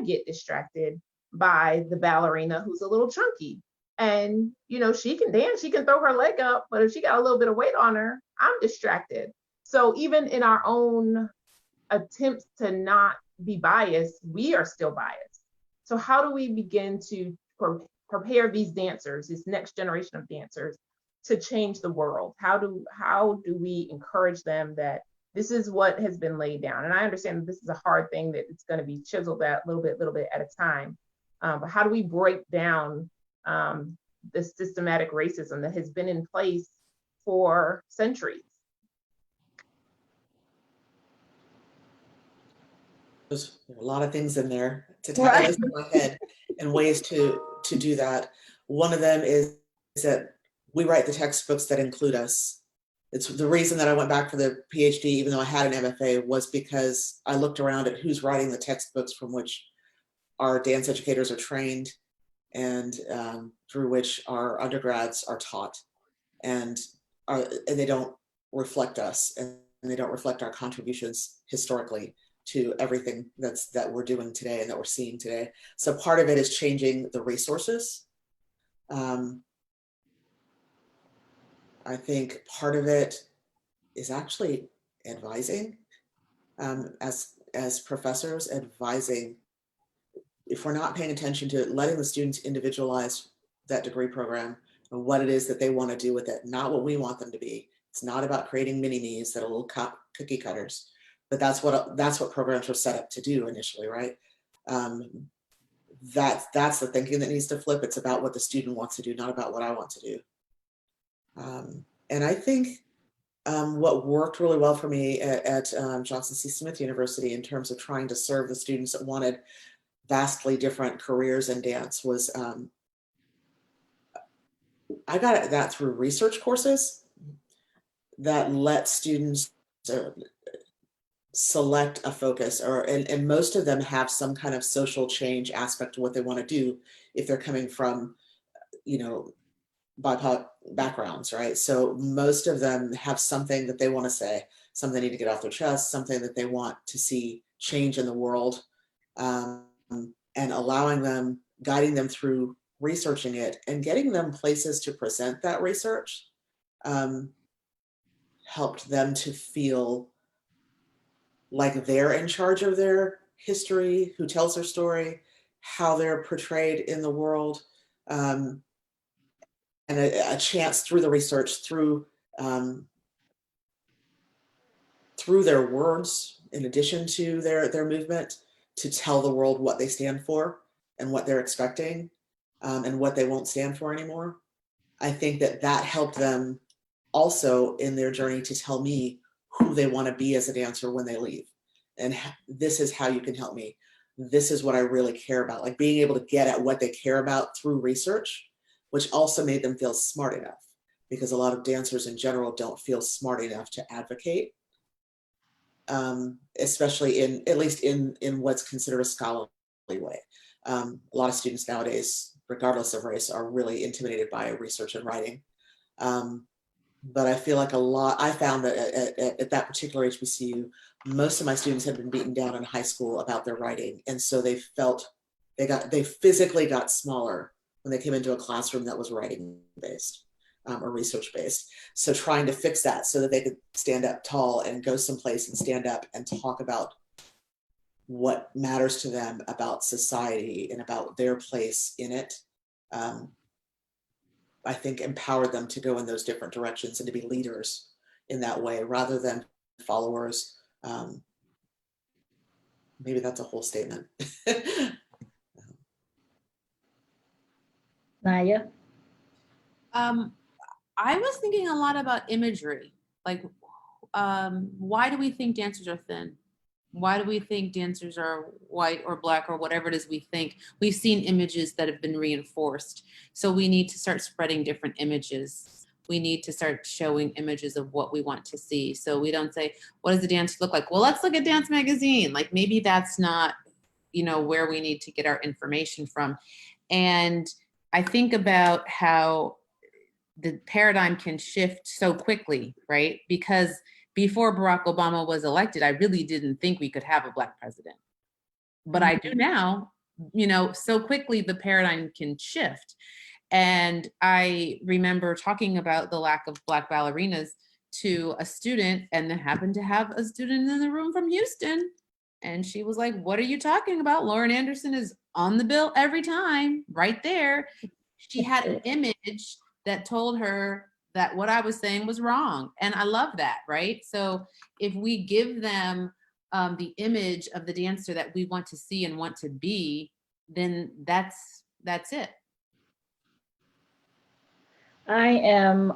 get distracted by the ballerina who's a little chunky. And, she can dance, she can throw her leg up, but if she got a little bit of weight on her, I'm distracted. So even in our own attempts to not be biased, we are still biased. So how do we begin to prepare these dancers, this next generation of dancers, to change the world? How do we encourage them that this is what has been laid down? And I understand that this is a hard thing, that it's going to be chiseled at little bit at a time. But how do we break down the systematic racism that has been in place for centuries? There's a lot of things in there to tackle in my head and ways to do that. One of them is that we write the textbooks that include us. It's the reason that I went back for the PhD, even though I had an MFA, was because I looked around at who's writing the textbooks from which our dance educators are trained and through which our undergrads are taught, and they don't reflect us, and they don't reflect our contributions historically to everything that we're doing today and that we're seeing today. So part of it is changing the resources. I think part of it is actually advising, as professors, advising. If we're not paying attention to letting the students individualize that degree program and what it is that they want to do with it, not what we want them to be. It's not about creating mini-me's that are little cookie cutters, but that's what programs were set up to do initially, right? That's the thinking that needs to flip. It's about what the student wants to do, not about what I want to do. And I think what worked really well for me at Johnson C. Smith University in terms of trying to serve the students that wanted vastly different careers in dance was I got that through research courses that let students select a focus, and most of them have some kind of social change aspect to what they want to do if they're coming from, BIPOC backgrounds, right? So most of them have something that they want to say, something they need to get off their chest, something that they want to see change in the world, and allowing them, guiding them through researching it and getting them places to present that research helped them to feel like they're in charge of their history, who tells their story, how they're portrayed in the world, and a chance through the research, through their words, in addition to their movement, to tell the world what they stand for and what they're expecting, and what they won't stand for anymore. I think that helped them also in their journey to tell me who they want to be as a dancer when they leave. And this is how you can help me. This is what I really care about. Like being able to get at what they care about through research, which also made them feel smart enough, because a lot of dancers in general don't feel smart enough to advocate, especially at least in what's considered a scholarly way. A lot of students nowadays, regardless of race, are really intimidated by research and writing. But I feel like I found that at that particular HBCU, most of my students had been beaten down in high school about their writing. And so they physically got smaller when they came into a classroom that was writing based. or research-based. So trying to fix that so that they could stand up tall and go someplace and stand up and talk about what matters to them about society and about their place in it, I think empowered them to go in those different directions and to be leaders in that way rather than followers. Maybe that's a whole statement. Naya? I was thinking a lot about imagery. Like, why do we think dancers are thin? Why do we think dancers are white or black or whatever it is we think? We've seen images that have been reinforced. So we need to start spreading different images. We need to start showing images of what we want to see. So we don't say, what does the dance look like? Well, let's look at Dance Magazine. Like maybe that's not, where we need to get our information from. And I think about how the paradigm can shift so quickly, right? Because before Barack Obama was elected, I really didn't think we could have a Black president. But I do now, so quickly the paradigm can shift. And I remember talking about the lack of Black ballerinas to a student, and then happened to have a student in the room from Houston. And she was like, what are you talking about? Lauren Anderson is on the bill every time, right there. She had an image that told her that what I was saying was wrong. And I love that, right? So if we give them the image of the dancer that we want to see and want to be, then that's it. I am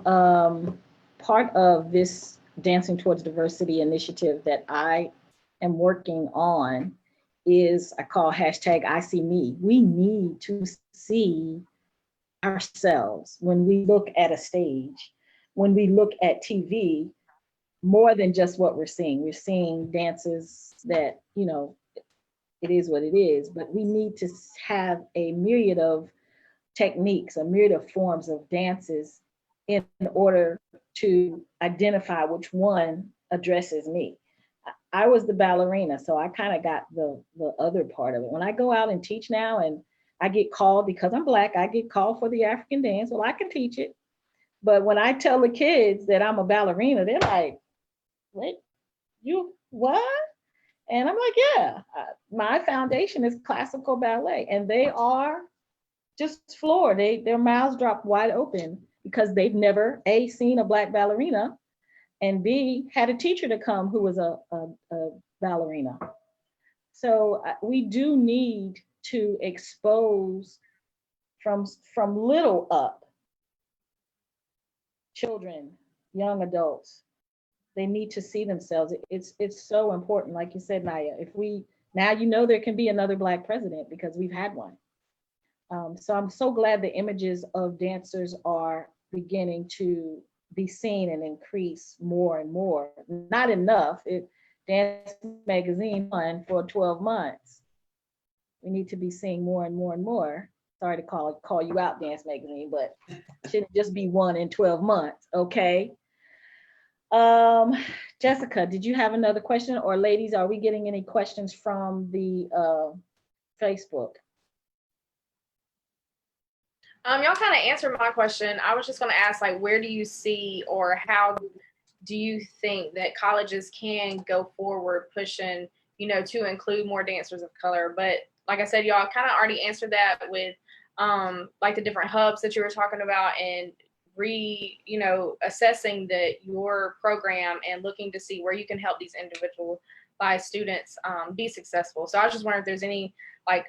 part of this Dancing Towards Diversity initiative that I am working on is I call hashtag I See Me. We need to see ourselves when we look at a stage, when we look at TV, more than just what we're seeing. We're seeing dances that, it is what it is, but we need to have a myriad of techniques, a myriad of forms of dances in order to identify which one addresses me. I was the ballerina, so I kind of got the other part of it. When I go out and teach now and I get called, because I'm Black, I get called for the African dance. Well, I can teach it. But when I tell the kids that I'm a ballerina, they're like, what? You what? And I'm like, yeah, my foundation is classical ballet. And they are just floored. Their mouths drop wide open because they've never, A, seen a Black ballerina, and B, had a teacher to come who was a ballerina. So we do need to expose from little up, children, young adults. They need to see themselves. It's so important. Like you said, Naya, now there can be another Black president because we've had one. So I'm so glad the images of dancers are beginning to be seen and increase more and more. Not enough. Dance Magazine won for 12 months. We need to be seeing more and more and more. Sorry to call you out, Dance Magazine, but it shouldn't just be one in 12 months, okay? Jessica, did you have another question? Or ladies, are we getting any questions from the Facebook? Y'all kind of answered my question. I was just going to ask, like, where do you see or how do you think that colleges can go forward pushing, to include more dancers of color? But like I said, y'all kind of already answered that with like the different hubs that you were talking about and assessing your program and looking to see where you can help these individualized students be successful. So I was just wondering if there's any like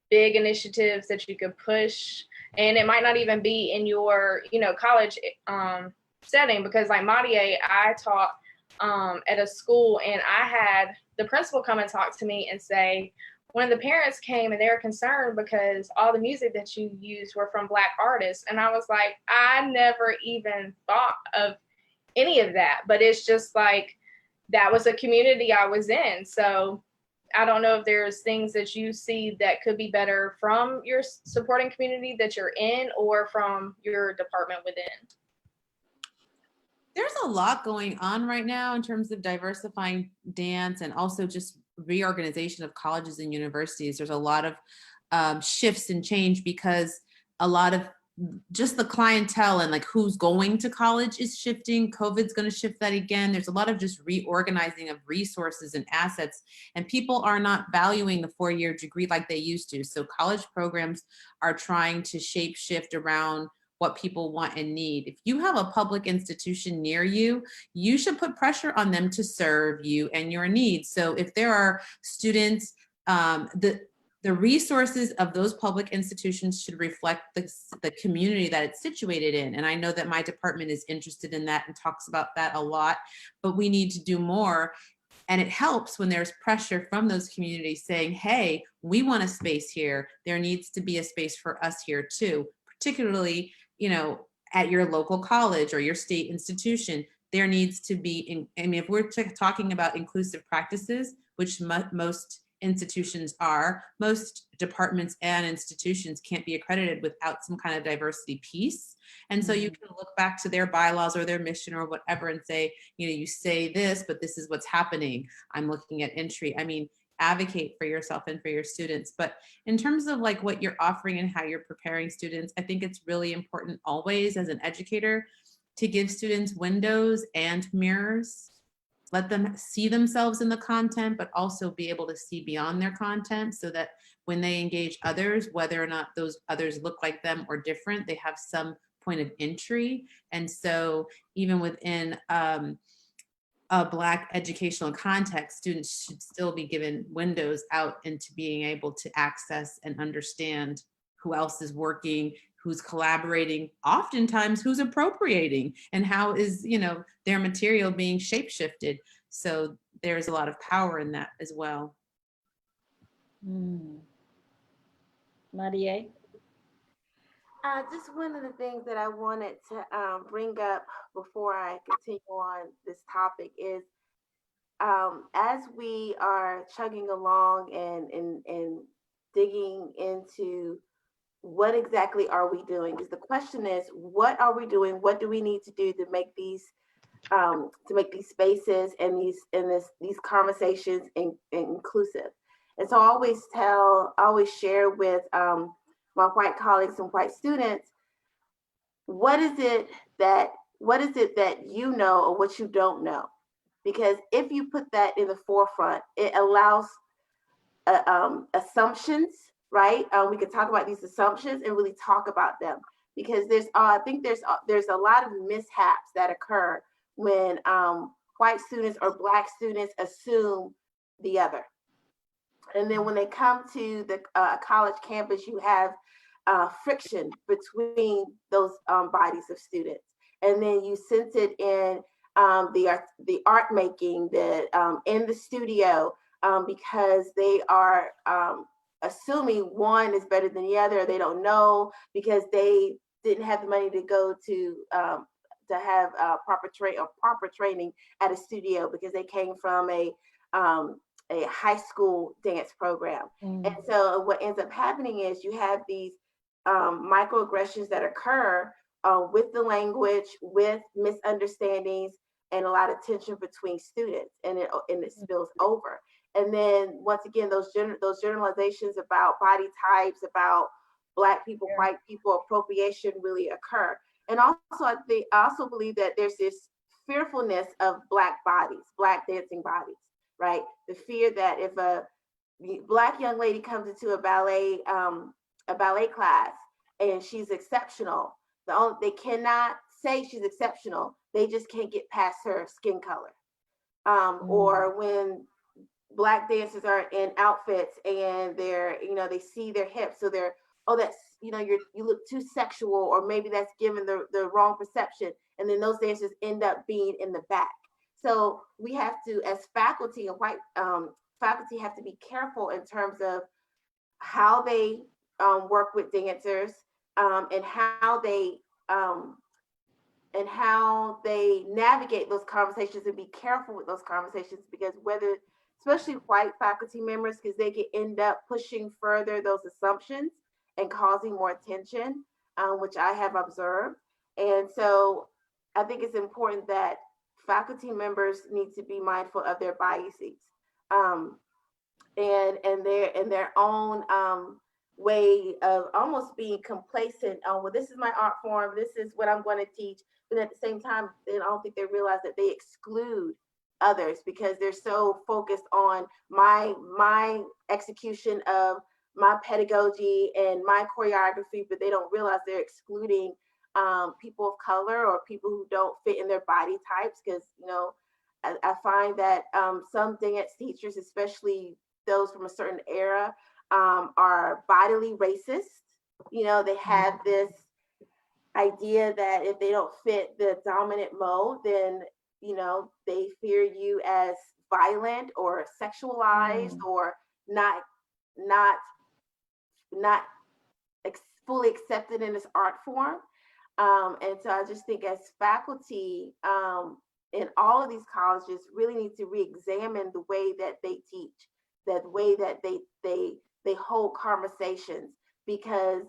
big initiatives that you could push, and it might not even be in your college setting, because like Madia, I taught at a school, and I had the principal come and talk to me and say, when the parents came and they were concerned because all the music that you used were from Black artists. And I was like, I never even thought of any of that, but it's just like, that was a community I was in. So I don't know if there's things that you see that could be better from your supporting community that you're in or from your department within. There's a lot going on right now in terms of diversifying dance and also just reorganization of colleges and universities. There's a lot of shifts and change because a lot of just the clientele and like who's going to college is shifting. COVID's going to shift that again. There's a lot of just reorganizing of resources and assets, and people are not valuing the 4-year degree like they used to. So college programs are trying to shape shift around what people want and need. If you have a public institution near you, you should put pressure on them to serve you and your needs. So if there are students, the resources of those public institutions should reflect the community that it's situated in. And I know that my department is interested in that and talks about that a lot, but we need to do more. And it helps when there's pressure from those communities saying, hey, we want a space here. There needs to be a space for us here too, particularly, at your local college or your state institution. There needs to be, if we're talking about inclusive practices, which most institutions are, most departments and institutions can't be accredited without some kind of diversity piece. And so you can look back to their bylaws or their mission or whatever and say, you say this, but this is what's happening. I'm looking at entry. I mean, advocate for yourself and for your students. But in terms of like what you're offering and how you're preparing students, I think it's really important always as an educator to give students windows and mirrors. Let them see themselves in the content, but also be able to see beyond their content so that when they engage others, whether or not those others look like them or different, they have some point of entry. And so even within a Black educational context, students should still be given windows out into being able to access and understand who else is working, who's collaborating, oftentimes who's appropriating, and how is, their material being shape-shifted. So there's a lot of power in that as well. Madia? Just one of the things that I wanted to bring up before I continue on this topic is as we are chugging along and digging into what exactly are we doing? Because the question is, what are we doing? What do we need to do to make these spaces and these conversations inclusive? And so I always share with my white colleagues and white students, what is it that you know or what you don't know? Because if you put that in the forefront, it allows assumptions, right? We could talk about these assumptions and really talk about them, because I think there's a lot of mishaps that occur when white students or Black students assume the other. And then when they come to the college campus, you have friction between those bodies of students. And then you sense it in the art making, in the studio, because they are assuming one is better than the other. They don't know because they didn't have the money to go to have proper training at a studio, because they came from a high school dance program. And so what ends up happening is you have these microaggressions that occur with the language, with misunderstandings, and a lot of tension between students, and it spills over. And then once again, those generalizations about body types, about Black people, white people, appropriation really occur. And also, I also believe that there's this fearfulness of Black bodies, Black dancing bodies, right? The fear that if a Black young lady comes into a ballet class and she's exceptional, they cannot say she's exceptional. They just can't get past her skin color. Or when Black dancers are in outfits and they see their hips, so they're, you look too sexual, or maybe that's given the wrong perception, and then those dancers end up being in the back. So we have to, as faculty and white faculty, have to be careful in terms of how they work with dancers, and how they navigate those conversations, and be careful with those conversations, because especially white faculty members, because they can end up pushing further those assumptions and causing more tension, which I have observed. And so I think it's important that faculty members need to be mindful of their biases, and their own way of almost being complacent. Oh, well, this is my art form. This is what I'm going to teach. But at the same time, I don't think they realize that they exclude others because they're so focused on my execution of my pedagogy and my choreography, but they don't realize they're excluding people of color or people who don't fit in their body types. Because, you know, I find that some dance teachers, especially those from a certain era, are bodily racist. You know, they have this idea that if they don't fit the dominant mode, then, you know, they fear you as violent or sexualized or not not not fully accepted in this art form. And so I just think as faculty in all of these colleges really need to re-examine the way that they teach, that way that they hold conversations, because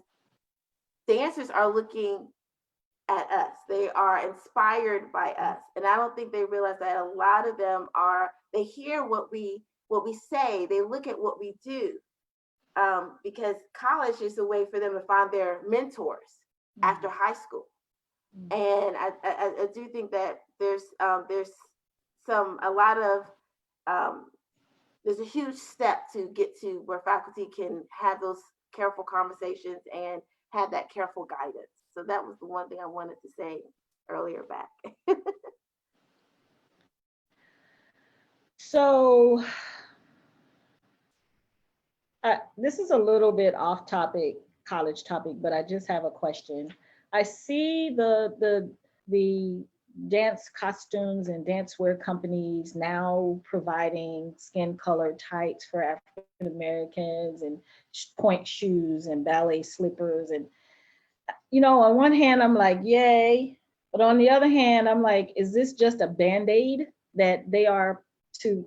dancers are looking at us. They are inspired by us. And I don't think they realize that a lot of them are, they hear what we say, they look at what we do. Because college is a way for them to find their mentors after high school. And I do think that there's a huge step to get to where faculty can have those careful conversations and have that careful guidance. So that was the one thing I wanted to say earlier back. So this is a little bit off topic, college topic, but I just have a question. I see the dance costumes and dance wear companies now providing skin color tights for African Americans and point shoes and ballet slippers. And, you know, on one hand, I'm like, yay. But on the other hand, I'm like, is this just a Band-Aid that they are to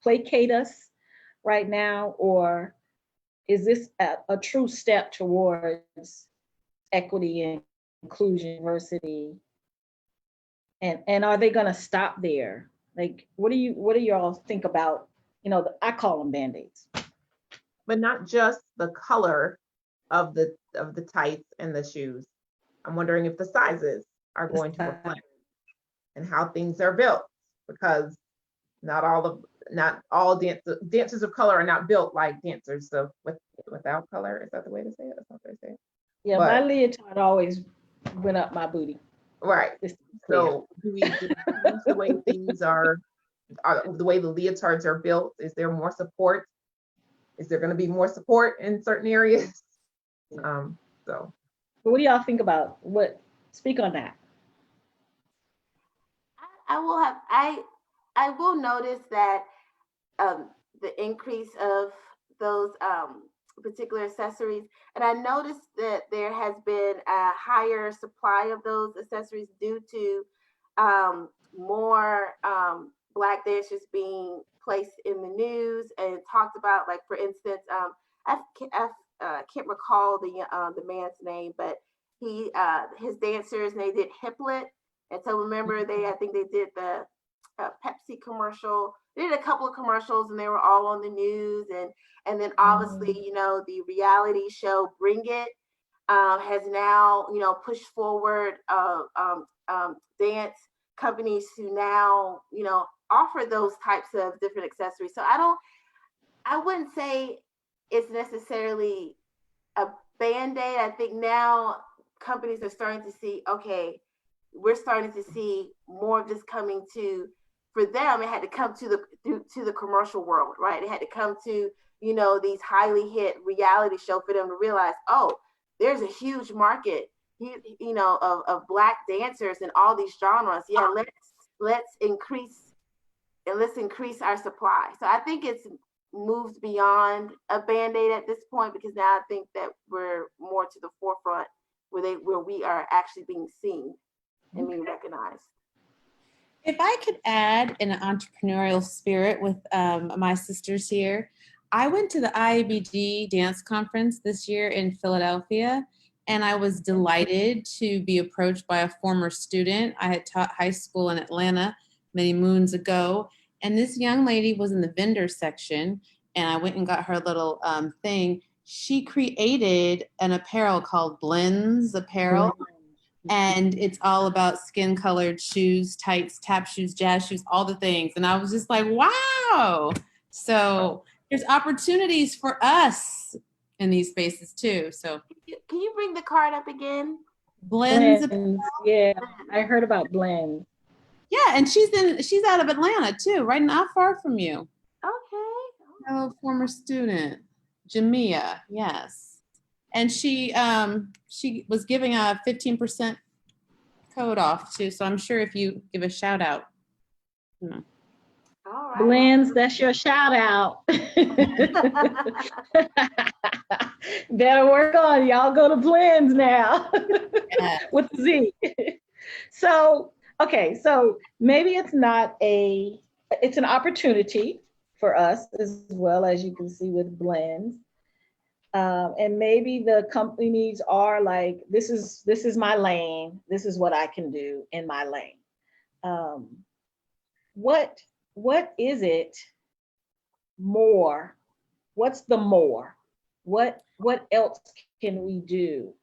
placate us right now? Or is this a true step towards equity and inclusion, diversity? And are they going to stop there? Like, what do you all think about, you know, I call them Band-Aids. But not just the color of the tights and the shoes. I'm wondering if the sizes are going to reflect and how things are built, because not all dancers of color are not built like dancers without color. Is that the way to say it? That's not the way to say it. Yeah, my leotard always went up my booty. Right. So do we change the way things are the way the leotards are built? Is there more support? Is there going to be more support in certain areas? So what do y'all think about speak on that? I will notice that the increase of those particular accessories, and I noticed that there has been a higher supply of those accessories due to more Black dancers being placed in the news and talked about. Like, for instance, I can't recall the man's name, but his dancers, and they did Hiplet. And so remember, I think they did the Pepsi commercial. They did a couple of commercials, and they were all on the news. And then obviously, you know, the reality show Bring It has now, you know, pushed forward dance companies to now, you know, offer those types of different accessories. So I wouldn't say it's necessarily a Band-Aid. I think now companies are starting to see, okay, we're starting to see more of this coming to, for them, it had to come to the commercial world, right? It had to come to, you know, these highly hit reality show for them to realize, oh, there's a huge market, you know, of Black dancers in all these genres. Yeah, let's increase our supply. So I think it's moved beyond a Band-Aid at this point, because now I think that we're more to the forefront where we are actually being seen and being recognized. If I could add in an entrepreneurial spirit with my sisters here, I went to the IABG dance conference this year in Philadelphia, and I was delighted to be approached by a former student. I had taught high school in Atlanta many moons ago, and this young lady was in the vendor section, and I went and got her little thing, she created an apparel called Blends Apparel. And it's all about skin colored shoes, tights, tap shoes, jazz shoes, all the things. And I was just like, wow. So there's opportunities for us in these spaces too. So Can you bring the card up again? Blends. Yeah, I heard about Blends. Yeah, and she's out of Atlanta too, right not far from you. Okay. A former student, Jamia, yes. And she was giving a 15% code off too. So I'm sure if you give a shout out, you know. All right. Blends, that's your shout out. Better work on, y'all go to Blends now. Yeah. With the Z. So, okay, so maybe it's an opportunity for us as well, as you can see with Blends. And maybe the companies are like, this is my lane. This is what I can do in my lane. What is it more? What's the more? What else can we do?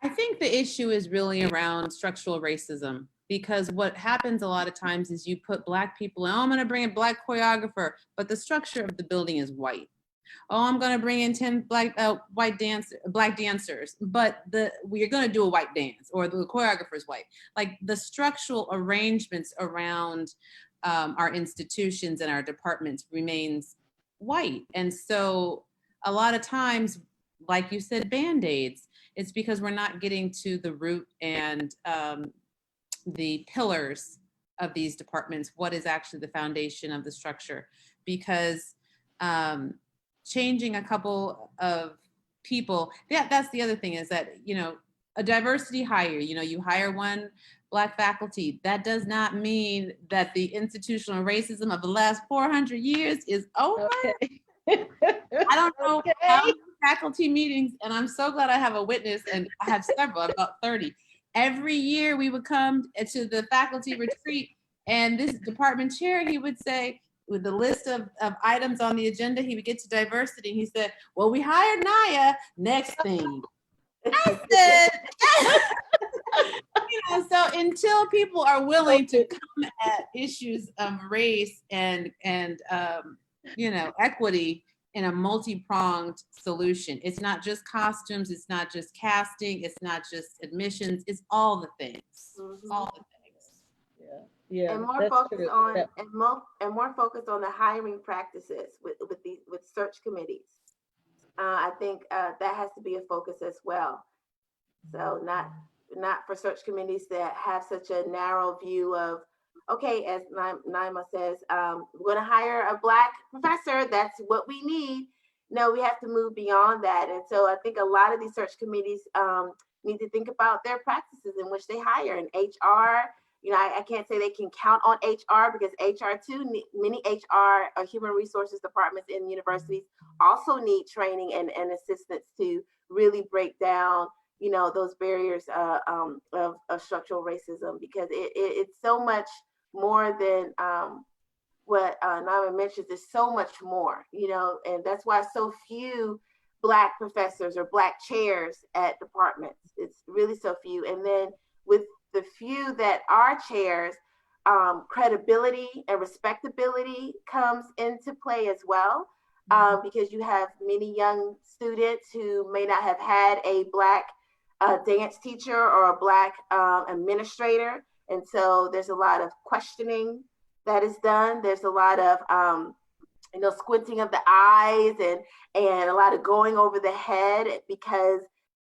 I think the issue is really around structural racism, because what happens a lot of times is you put Black people in, oh, I'm going to bring a Black choreographer, but the structure of the building is white. Oh, I'm going to bring in 10 Black dancers, but we're going to do a white dance, or the choreographer is white. Like the structural arrangements around our institutions and our departments remains white. And so a lot of times, like you said, Band-Aids, it's because we're not getting to the root and the pillars of these departments. What is actually the foundation of the structure? Because changing a couple of people, that's the other thing, is that, you know, a diversity hire, you know, you hire one Black faculty, that does not mean that the institutional racism of the last 400 years is over. Okay. I don't know Okay. how many faculty meetings, and I'm so glad I have a witness, and I have several, about 30. Every year we would come to the faculty retreat, and this department chair, he would say, with the list of items on the agenda, he would get to diversity. He said, well, we hired Naya, next thing. I said, you know, so until people are willing to come at issues of race and you know, equity in a multi-pronged solution, it's not just costumes, it's not just casting, it's not just admissions, it's all the things, all the things. Yeah, And more focus on and more focus on the hiring practices with search committees. I think that has to be a focus as well. So not for search committees that have such a narrow view of, okay, as Nyama says, we're going to hire a Black professor. That's what we need. No, we have to move beyond that. And so I think a lot of these search committees need to think about their practices in which they hire. And HR, you know, I can't say they can count on HR, because HR too, many HR or human resources departments in universities also need training and assistance to really break down, you know, those barriers of structural racism, because it's so much more than what Nyama mentions. Is so much more, you know, and that's why so few Black professors or Black chairs at departments. It's really so few. And then with the few that are chairs, credibility and respectability comes into play as well, because you have many young students who may not have had a Black dance teacher or a Black administrator. And so there's a lot of questioning that is done. There's a lot of, you know, squinting of the eyes and a lot of going over the head, because,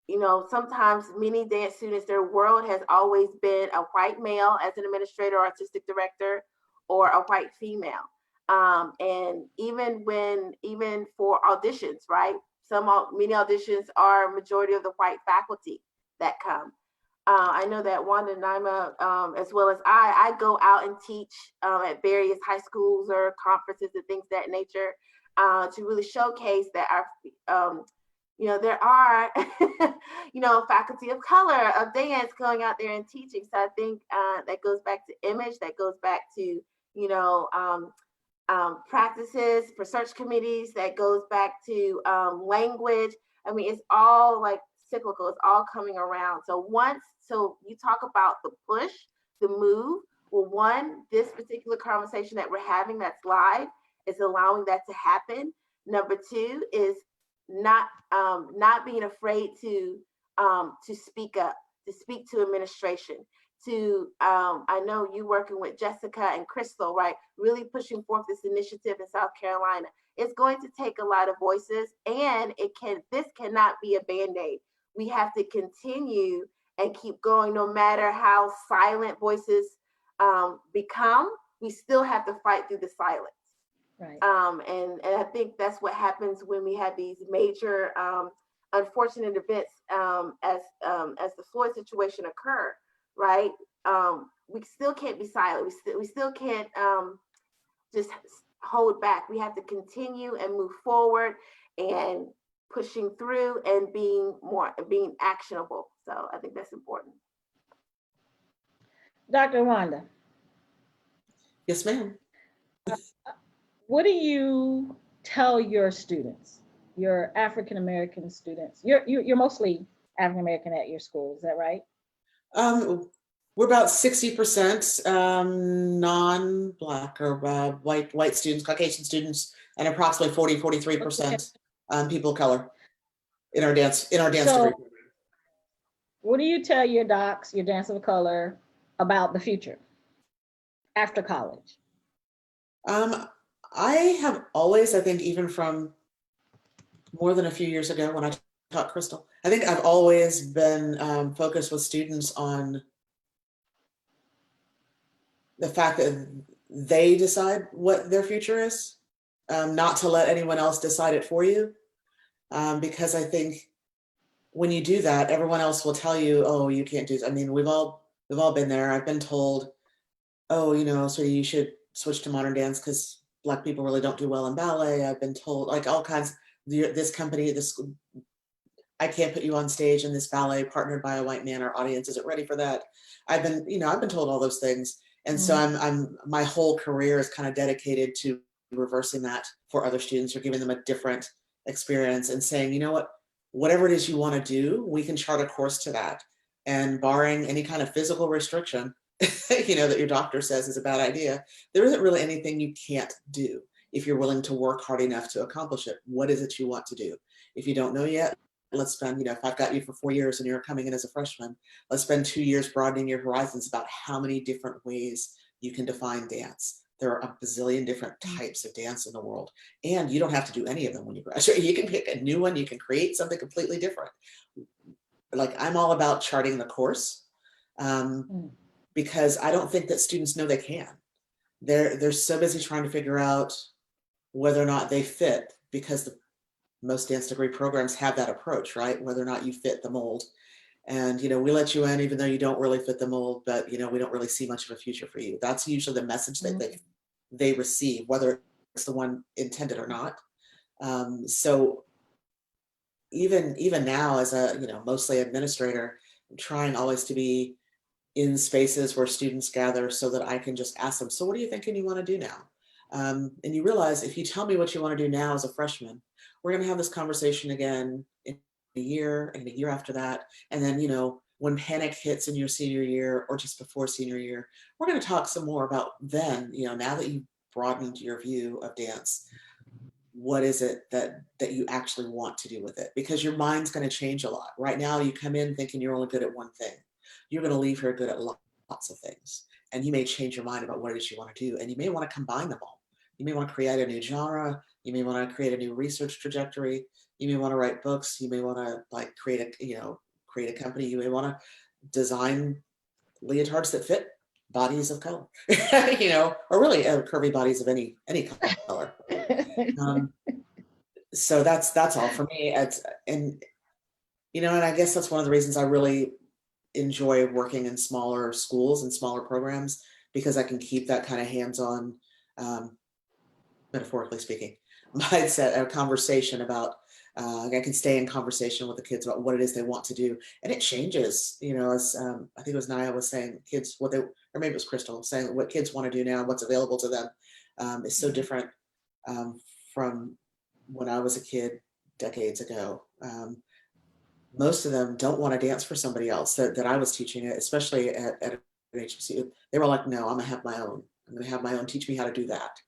you know, sometimes many dance students, their world has always been a white male as an administrator or artistic director, or a white female. And even for auditions, right? Many auditions are majority of the white faculty that come. I know that Wanda and Nyama, as well as I go out and teach at various high schools or conferences and things of that nature, to really showcase that our, you know, there are, you know, faculty of color of dance going out there and teaching. So I think that goes back to image, that goes back to, you know, practices for search committees that goes back to language. I mean, it's all like cyclical, it's all coming around. So you talk about the push, the move. Well, one, this particular conversation that we're having that's live is allowing that to happen. Number two is not being afraid to speak up, to speak to administration, I know you working with Jessica and Crystal, right? Really pushing forth this initiative in South Carolina. It's going to take a lot of voices, and this cannot be a Band-Aid. We have to continue and keep going, no matter how silent voices become. We still have to fight through the silence. Right. And I think that's what happens when we have these major unfortunate events as the Floyd situation occurred, right? We still can't be silent. We still can't just hold back. We have to continue and move forward and pushing through and being actionable. So I think that's important. Dr. Wanda. Yes, ma'am. What do you tell your students, your African-American students? You're mostly African-American at your school, is that right? We're about 60% non-Black or white students, Caucasian students, and approximately 43% people of color in our dance degree. What do you tell your docs, your dance of color, about the future after college? I have always, I think, even from more than a few years ago when I taught Crystal, I think I've always been focused with students on the fact that they decide what their future is, not to let anyone else decide it for you. Because I think when you do that, everyone else will tell you, oh, you can't do this. I mean, we've all been there. I've been told, oh, so you should switch to modern dance because Black people really don't do well in ballet. I've been told like all kinds, this company, I can't put you on stage in this ballet partnered by a white man. Our audience isn't ready for that. I've been told all those things. And so my whole career is kind of dedicated to reversing that for other students or giving them a different experience and saying, you know what, whatever it is you want to do, we can chart a course to that. And barring any kind of physical restriction, that your doctor says is a bad idea, there isn't really anything you can't do if you're willing to work hard enough to accomplish it. What is it you want to do? If you don't know yet, let's spend, if I've got you for 4 years and you're coming in as a freshman, let's spend 2 years broadening your horizons about how many different ways you can define dance. There are a bazillion different types of dance in the world, and you don't have to do any of them when you graduate. You can pick a new one, you can create something completely different. Like, I'm all about charting the course. Because I don't think that students know they can. They're so busy trying to figure out whether or not they fit, because most dance degree programs have that approach, right? Whether or not you fit the mold. And, we let you in even though you don't really fit the mold, but, we don't really see much of a future for you. That's usually the message that they receive, whether it's the one intended or not. So even now as a, mostly administrator, I'm trying always to be in spaces where students gather so that I can just ask them, so what are you thinking you want to do now? And you realize if you tell me what you want to do now as a freshman, we're going to have this conversation again in a year and a year after that. And then, when panic hits in your senior year or just before senior year, we're going to talk some more about then, now that you've broadened your view of dance, what is it that you actually want to do with it? Because your mind's going to change a lot. Right now, you come in thinking you're only good at one thing. You're going to leave here good at lots of things. And you may change your mind about what it is you want to do. And you may want to combine them all. You may want to create a new genre. You may want to create a new research trajectory. You may want to write books. You may want to create a company. You may want to design leotards that fit bodies of color, or really curvy bodies of any color. So that's all for me. And I guess that's one of the reasons I really enjoy working in smaller schools and smaller programs, because I can keep that kind of hands-on, metaphorically speaking, mindset, a conversation about, I can stay in conversation with the kids about what it is they want to do. And it changes, as I think it was Nyama was saying, kids, or maybe it was Crystal saying what kids want to do now, what's available to them. is so different from when I was a kid decades ago. Most of them don't want to dance for somebody else that I was teaching it, especially at an HBCU. They were like, no, I'm gonna have my own. I'm gonna have my own. Teach me how to do that.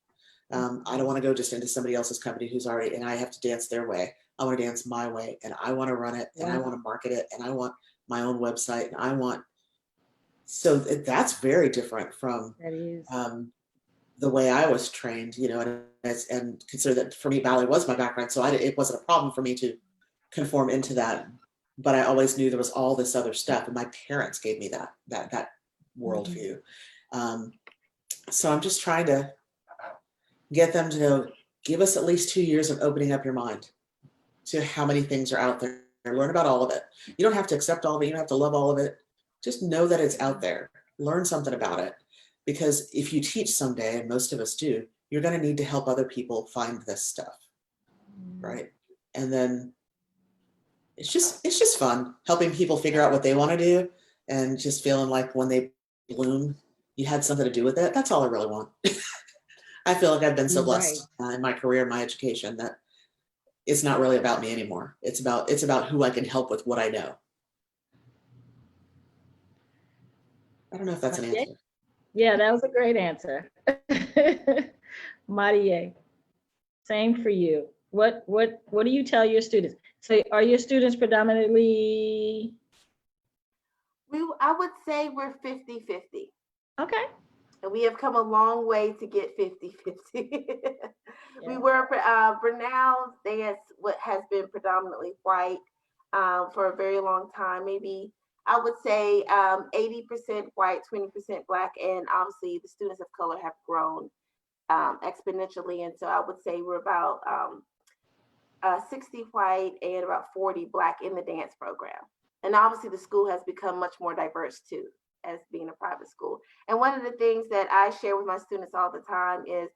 I don't want to go just into somebody else's company who's already, and I have to dance their way. I want to dance my way, and I want to run it, and I want to market it, and I want my own website, and I want. So that's very different from the way I was trained, you know, and consider that for me, ballet was my background, so it wasn't a problem for me to conform into that. But I always knew there was all this other stuff, and my parents gave me that worldview. So I'm just trying to get them to know, give us at least 2 years of opening up your mind to how many things are out there. Learn about all of it. You don't have to accept all of it. You don't have to love all of it. Just know that it's out there. Learn something about it. Because if you teach someday, and most of us do, you're going to need to help other people find this stuff, right? And then it's just fun helping people figure out what they want to do, and just feeling like when they bloom, you had something to do with it. That's all I really want. I feel like I've been so blessed in my career and my education that it's not really about me anymore. It's about who I can help with what I know. I don't know if that's an answer. Yeah, that was a great answer. Madia, same for you. What do you tell your students? So are your students predominantly? I would say we're 50-50. Okay. And we have come a long way to get 50-50. We were, Brunel's dance has been predominantly white for a very long time. Maybe I would say 80% white, 20% black, and obviously the students of color have grown exponentially. And so I would say we're about 60 white and about 40 black in the dance program. And obviously the school has become much more diverse too, as being a private school. And one of the things that I share with my students all the time is,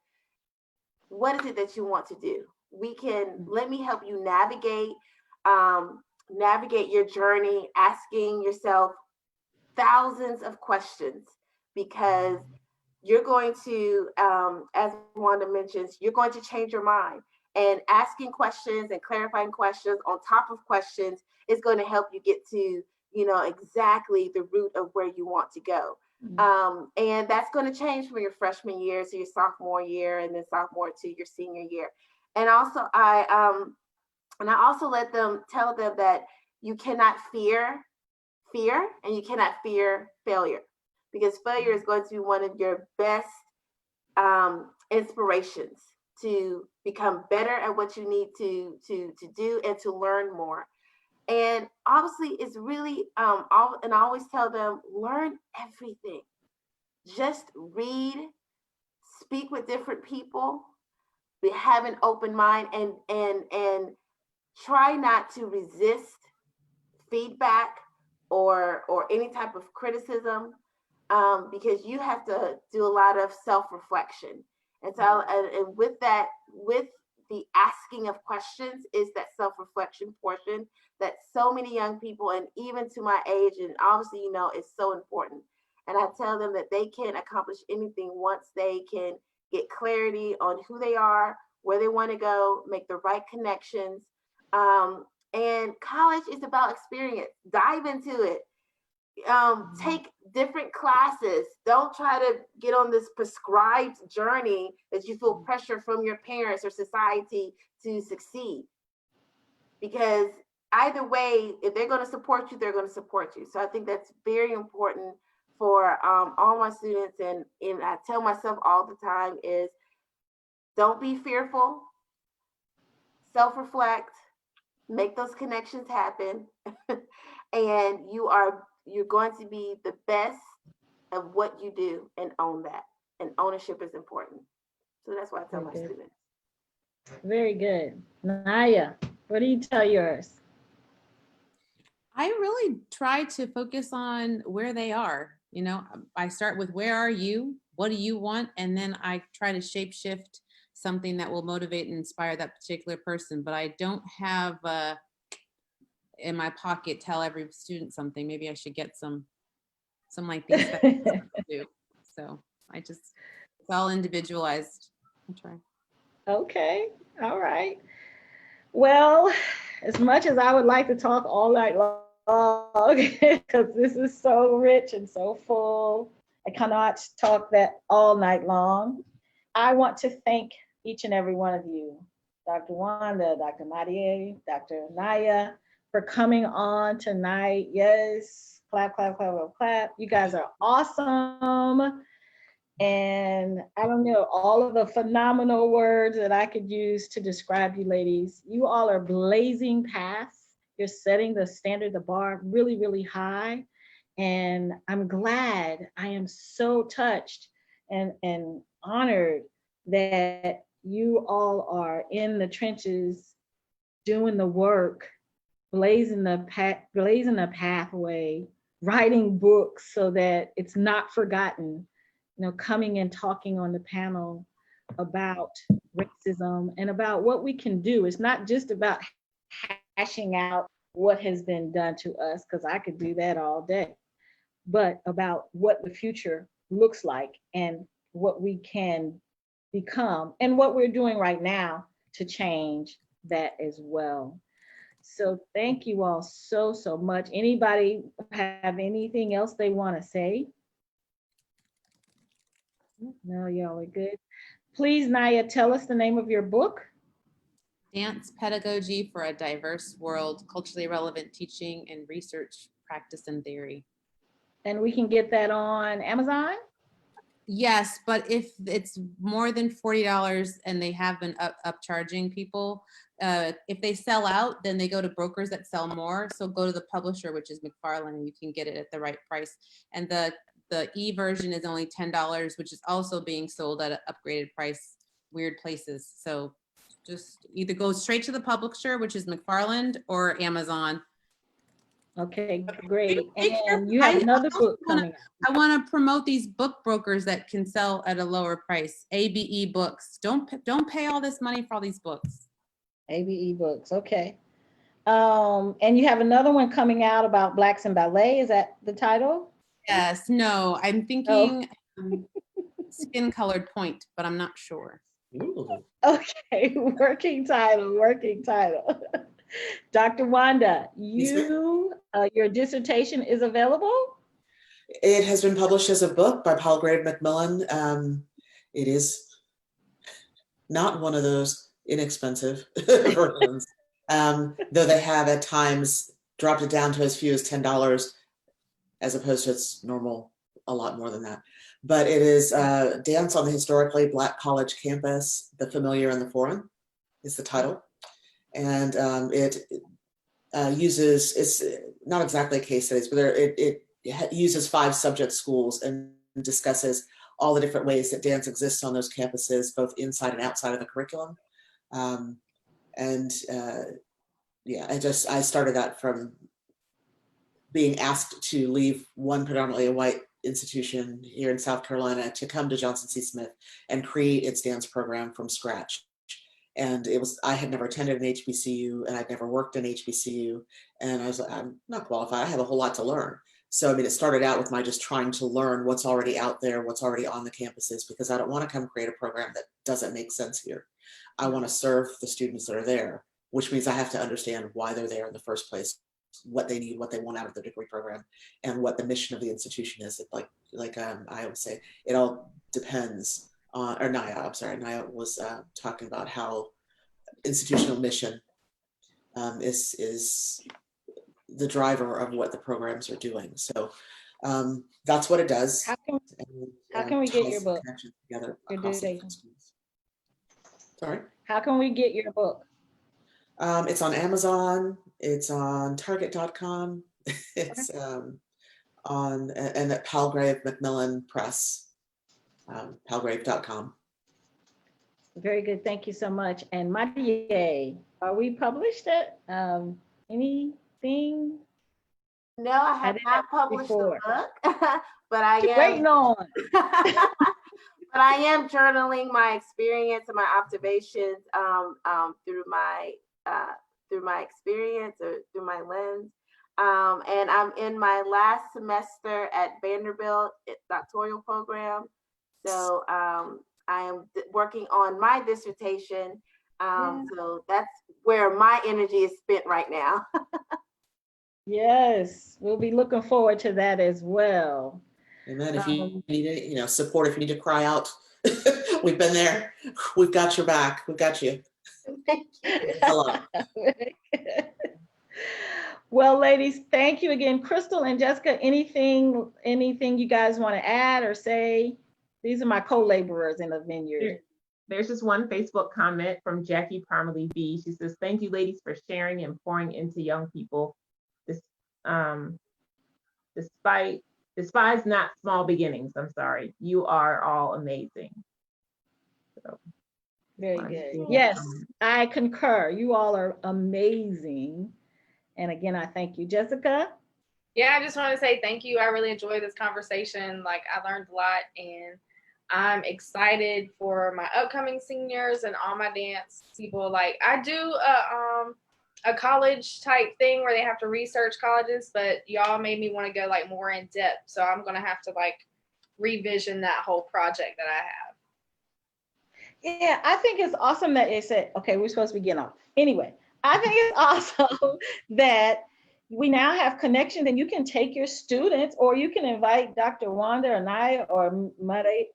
what is it that you want to do? Let me help you navigate your journey, asking yourself thousands of questions, because you're going to, as Wanda mentions, you're going to change your mind. And asking questions and clarifying questions on top of questions is going to help you get to, exactly the root of where you want to go. And that's going to change from your freshman year to your sophomore year, and then sophomore to your senior year. And also I also tell them that you cannot fear and you cannot fear failure, because failure is going to be one of your best inspirations to become better at what you need to do and to learn more. And obviously it's really, and I always tell them, learn everything. Just read, speak with different people, have an open mind, and try not to resist feedback or any type of criticism, because you have to do a lot of self-reflection. And so, and with the asking of questions is that self-reflection portion that so many young people, and even to my age, and obviously, is so important. And I tell them that they can accomplish anything once they can get clarity on who they are, where they want to go, make the right connections. And college is about experience. Dive into it. Take different classes. Don't try to get on this prescribed journey that you feel pressure from your parents or society to succeed. Because either way, if they're going to support you, they're going to support you. So I think that's very important for all my students. And I tell myself all the time is, don't be fearful, self-reflect, make those connections happen, and you're going to be the best of what you do, and own that. And ownership is important. So that's what I tell my students. Very good. Naya, what do you tell yours? I really try to focus on where they are. I start with, where are you? What do you want? And then I try to shape shift something that will motivate and inspire that particular person. But I don't have in my pocket tell every student something. Maybe I should get some like these that do. So it's all individualized. I'll try. Okay, all right. Well, as much as I would like to talk all night long, because this is so rich and so full, I cannot talk that all night long. I want to thank each and every one of you, Dr. Wanda, Dr. Madia, Dr. Naya, for coming on tonight. Yes, clap, clap, clap, clap, clap. You guys are awesome. And I don't know, all of the phenomenal words that I could use to describe you ladies. You all are blazing paths. You're setting the standard, the bar really, really high. And I'm glad, I am so touched and honored that you all are in the trenches doing the work, blazing the pathway, writing books so that it's not forgotten, coming and talking on the panel about racism and about what we can do. It's not just about hashing out what has been done to us, because I could do that all day, but about what the future looks like and what we can become and what we're doing right now to change that as well. So thank you all so, so much. Anybody have anything else they want to say? No, y'all are good. Please, Naya, tell us the name of your book. Dance Pedagogy for a Diverse World, Culturally Relevant Teaching and Research, Practice and Theory. And we can get that on Amazon? Yes, but if it's more than $40 and they have been upcharging people, if they sell out, then they go to brokers that sell more. So go to the publisher, which is McFarland, and you can get it at the right price. And the e-version is only $10, which is also being sold at an upgraded price, weird places. So just either go straight to the publisher, which is McFarland, or Amazon. Okay, great. And you have another book coming out. I want to promote these book brokers that can sell at a lower price. ABE Books. Don't pay all this money for all these books. ABE Books, okay. And you have another one coming out about Blacks in Ballet. Is that the title? Yes. No, I'm thinking Skin Colored Point, but I'm not sure. Ooh. Okay, working title. Dr. Wanda, your dissertation is available? It has been published as a book by Palgrave Macmillan. It is not one of those inexpensive versions, though they have at times dropped it down to as few as $10, as opposed to its normal, a lot more than that. But it is Dance on the Historically Black College Campus, the Familiar and the Foreign is the title. And it uses, it's not exactly case studies, but it uses 5 subject schools and discusses all the different ways that dance exists on those campuses, both inside and outside of the curriculum. Yeah, I started that from being asked to leave one predominantly a white institution here in South Carolina to come to Johnson C. Smith and create its dance program from scratch. And I had never attended an HBCU and I'd never worked in HBCU. And I was like, I'm not qualified. I have a whole lot to learn. So, I mean, it started out with my just trying to learn what's already out there, what's already on the campuses, because I don't want to come create a program that doesn't make sense here. I want to serve the students that are there, which means I have to understand why they're there in the first place, what they need, what they want out of the degree program, and what the mission of the institution is. I always say, it all depends on, or Naya was talking about how institutional mission is the driver of what the programs are doing. So that's what it does. How can we get your book? Together Your dissertation. Sorry? How can we get your book? It's on Amazon. It's on Target.com. It's on and at Palgrave Macmillan Press, Palgrave.com. Very good. Thank you so much. And Madia, are we published at anything? No, I have not published the book, but I am waiting on. But I am journaling my experience and my observations through my experience or through my lens. And I'm in my last semester at Vanderbilt doctoral program. So I am working on my dissertation. So that's where my energy is spent right now. Yes, we'll be looking forward to that as well. And then if you need support, if you need to cry out, we've been there. We've got your back. We've got you. Thank you. Hello. Well, ladies, thank you again. Crystal and Jessica, anything you guys want to add or say? These are my co-laborers in the vineyard. There's just one Facebook comment from Jackie Parmalee B. She says, "Thank you, ladies, for sharing and pouring into young people. Despise not small beginnings. I'm sorry. You are all amazing." So, very good. Yes, I concur. You all are amazing. And again, I thank you. Jessica? Yeah, I just want to say thank you. I really enjoyed this conversation. Like, I learned a lot, and I'm excited for my upcoming seniors and all my dance people. Like, I do a college type thing where they have to research colleges, but y'all made me want to go like more in depth. So I'm going to have to like revision that whole project that I have. Yeah, I think it's awesome that it said, okay, we're supposed to begin off. Anyway, I think it's awesome that we now have connections and you can take your students, or you can invite Dr. Wanda or Naya or Madia.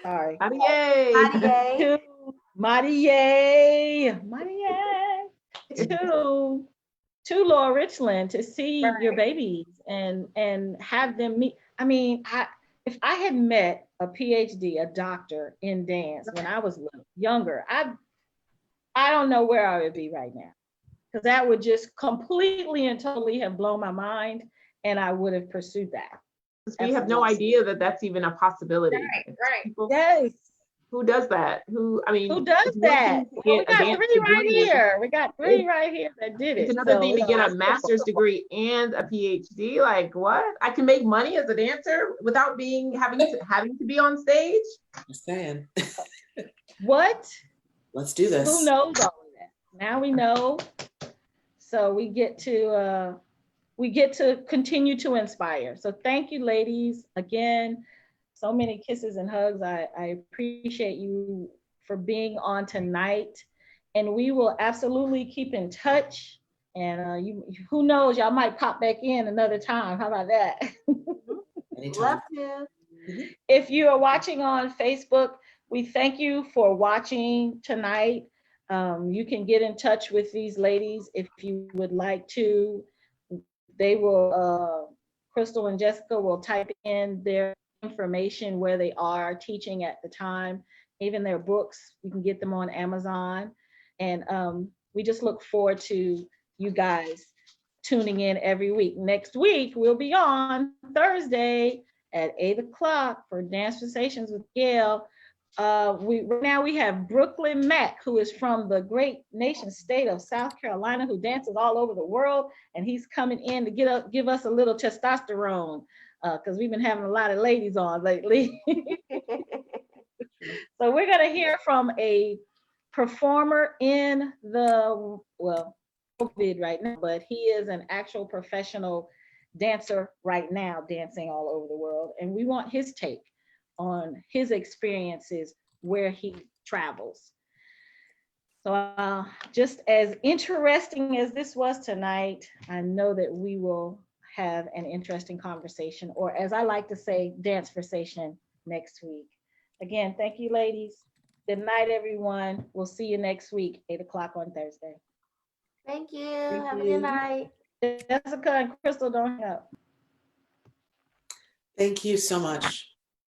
Sorry. Madia to Laura Richland to see your babies and have them meet. I mean, if I had met a PhD, a doctor in dance when I was younger, I don't know where I would be right now, because that would just completely and totally have blown my mind, and I would have pursued that. We have no idea that that's even a possibility. Right. Yes. Who does that? Who does that? Well, we got three right here. We got three right here that did it. It's another thing to get a master's degree and a PhD. Like, what? I can make money as a dancer without having to be on stage? Just saying. What? Let's do this. Who knows all of that? Now we know. So we get to continue to inspire. So thank you, ladies. Again, so many kisses and hugs. I appreciate you for being on tonight. And we will absolutely keep in touch. And who knows, y'all might pop back in another time. How about that? Love to. If you are watching on Facebook, we thank you for watching tonight. You can get in touch with these ladies if you would like to. They will, Crystal and Jessica will type in their information where they are teaching at the time, even their books. You can get them on Amazon. And we just look forward to you guys tuning in every week. Next week, we'll be on Thursday at 8 o'clock for Dance Conversations with Gail. Right now we have Brooklyn Mack, who is from the great nation state of South Carolina, who dances all over the world, and he's coming in to give us a little testosterone, because we've been having a lot of ladies on lately. So we're going to hear from a performer in the, well, COVID right now, but he is an actual professional dancer right now, dancing all over the world, and we want his take on his experiences where he travels. So just as interesting as this was tonight, I know that we will have an interesting conversation, or as I like to say, dance conversation next week. Again, thank you, ladies. Good night, everyone. We'll see you next week, 8 o'clock on Thursday. Thank you. Have a good night. Jessica and Crystal, don't hang up. Thank you so much.